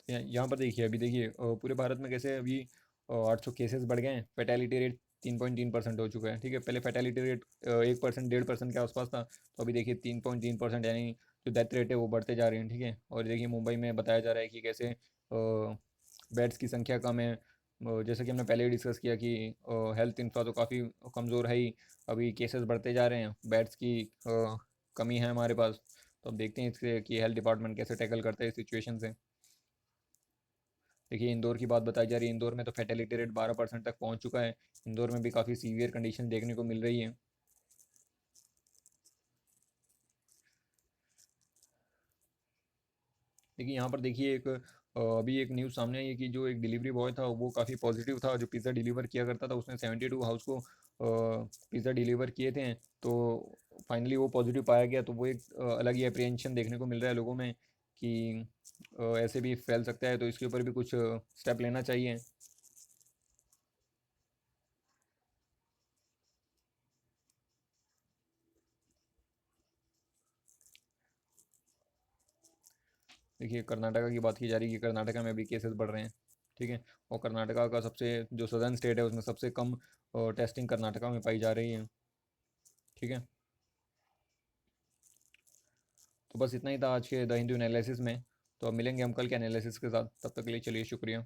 यहाँ पर देखिए, अभी देखिए पूरे भारत में कैसे अभी 800 केसेस बढ़ गए हैं, फैटेलिटी रेट 3.3% हो चुका है। ठीक है, पहले फैटेलिटी रेट 1% 1.5% के आसपास था, तो अभी देखिए 3.3%, यानी जो डेथ रेट है वो बढ़ते जा रहे हैं। ठीक है, और देखिए मुंबई में बताया जा रहा है कि कैसे बेड्स की संख्या कम है। जैसे कि हमने पहले ही डिस्कस किया कि हेल्थ इंफ्रा तो काफ़ी कमज़ोर है ही, अभी केसेस बढ़ते जा रहे हैं, बेड्स की कमी है हमारे पास। तो अब देखते हैं इससे कि हेल्थ डिपार्टमेंट कैसे टैकल करता है इस सिचुएशन से। देखिए इंदौर की बात बताई जा रही है, इंदौर में तो फैटेलिटी रेट 12% तक पहुंच चुका है। इंदौर में भी काफ़ी सीवियर कंडीशन देखने को मिल रही है। देखिए यहाँ पर देखिए एक अभी एक न्यूज़ सामने आई है कि जो एक डिलीवरी बॉय था वो काफ़ी पॉजिटिव था, जो पिज़्ज़ा डिलीवर किया करता था, उसने 72 हाउस को पिज़्ज़ा डिलीवर किए थे। तो फाइनली वो पॉजिटिव पाया गया, तो वो एक अलग ही अप्रिहेंशन देखने को मिल रहा है लोगों में कि ऐसे भी फैल सकता है, तो इसके ऊपर भी कुछ स्टेप लेना चाहिए। देखिए कर्नाटका की बात की जा रही है कि कर्नाटका में भी केसेस बढ़ रहे हैं। ठीक है, और कर्नाटका का सबसे जो सदर्न स्टेट है उसमें सबसे कम टेस्टिंग कर्नाटका में पाई जा रही है। ठीक है, तो बस इतना ही था आज के द हिंदू एनालिसिस में। तो अब मिलेंगे हम कल के एनालिसिस के साथ, तब तक के लिए चलिए शुक्रिया।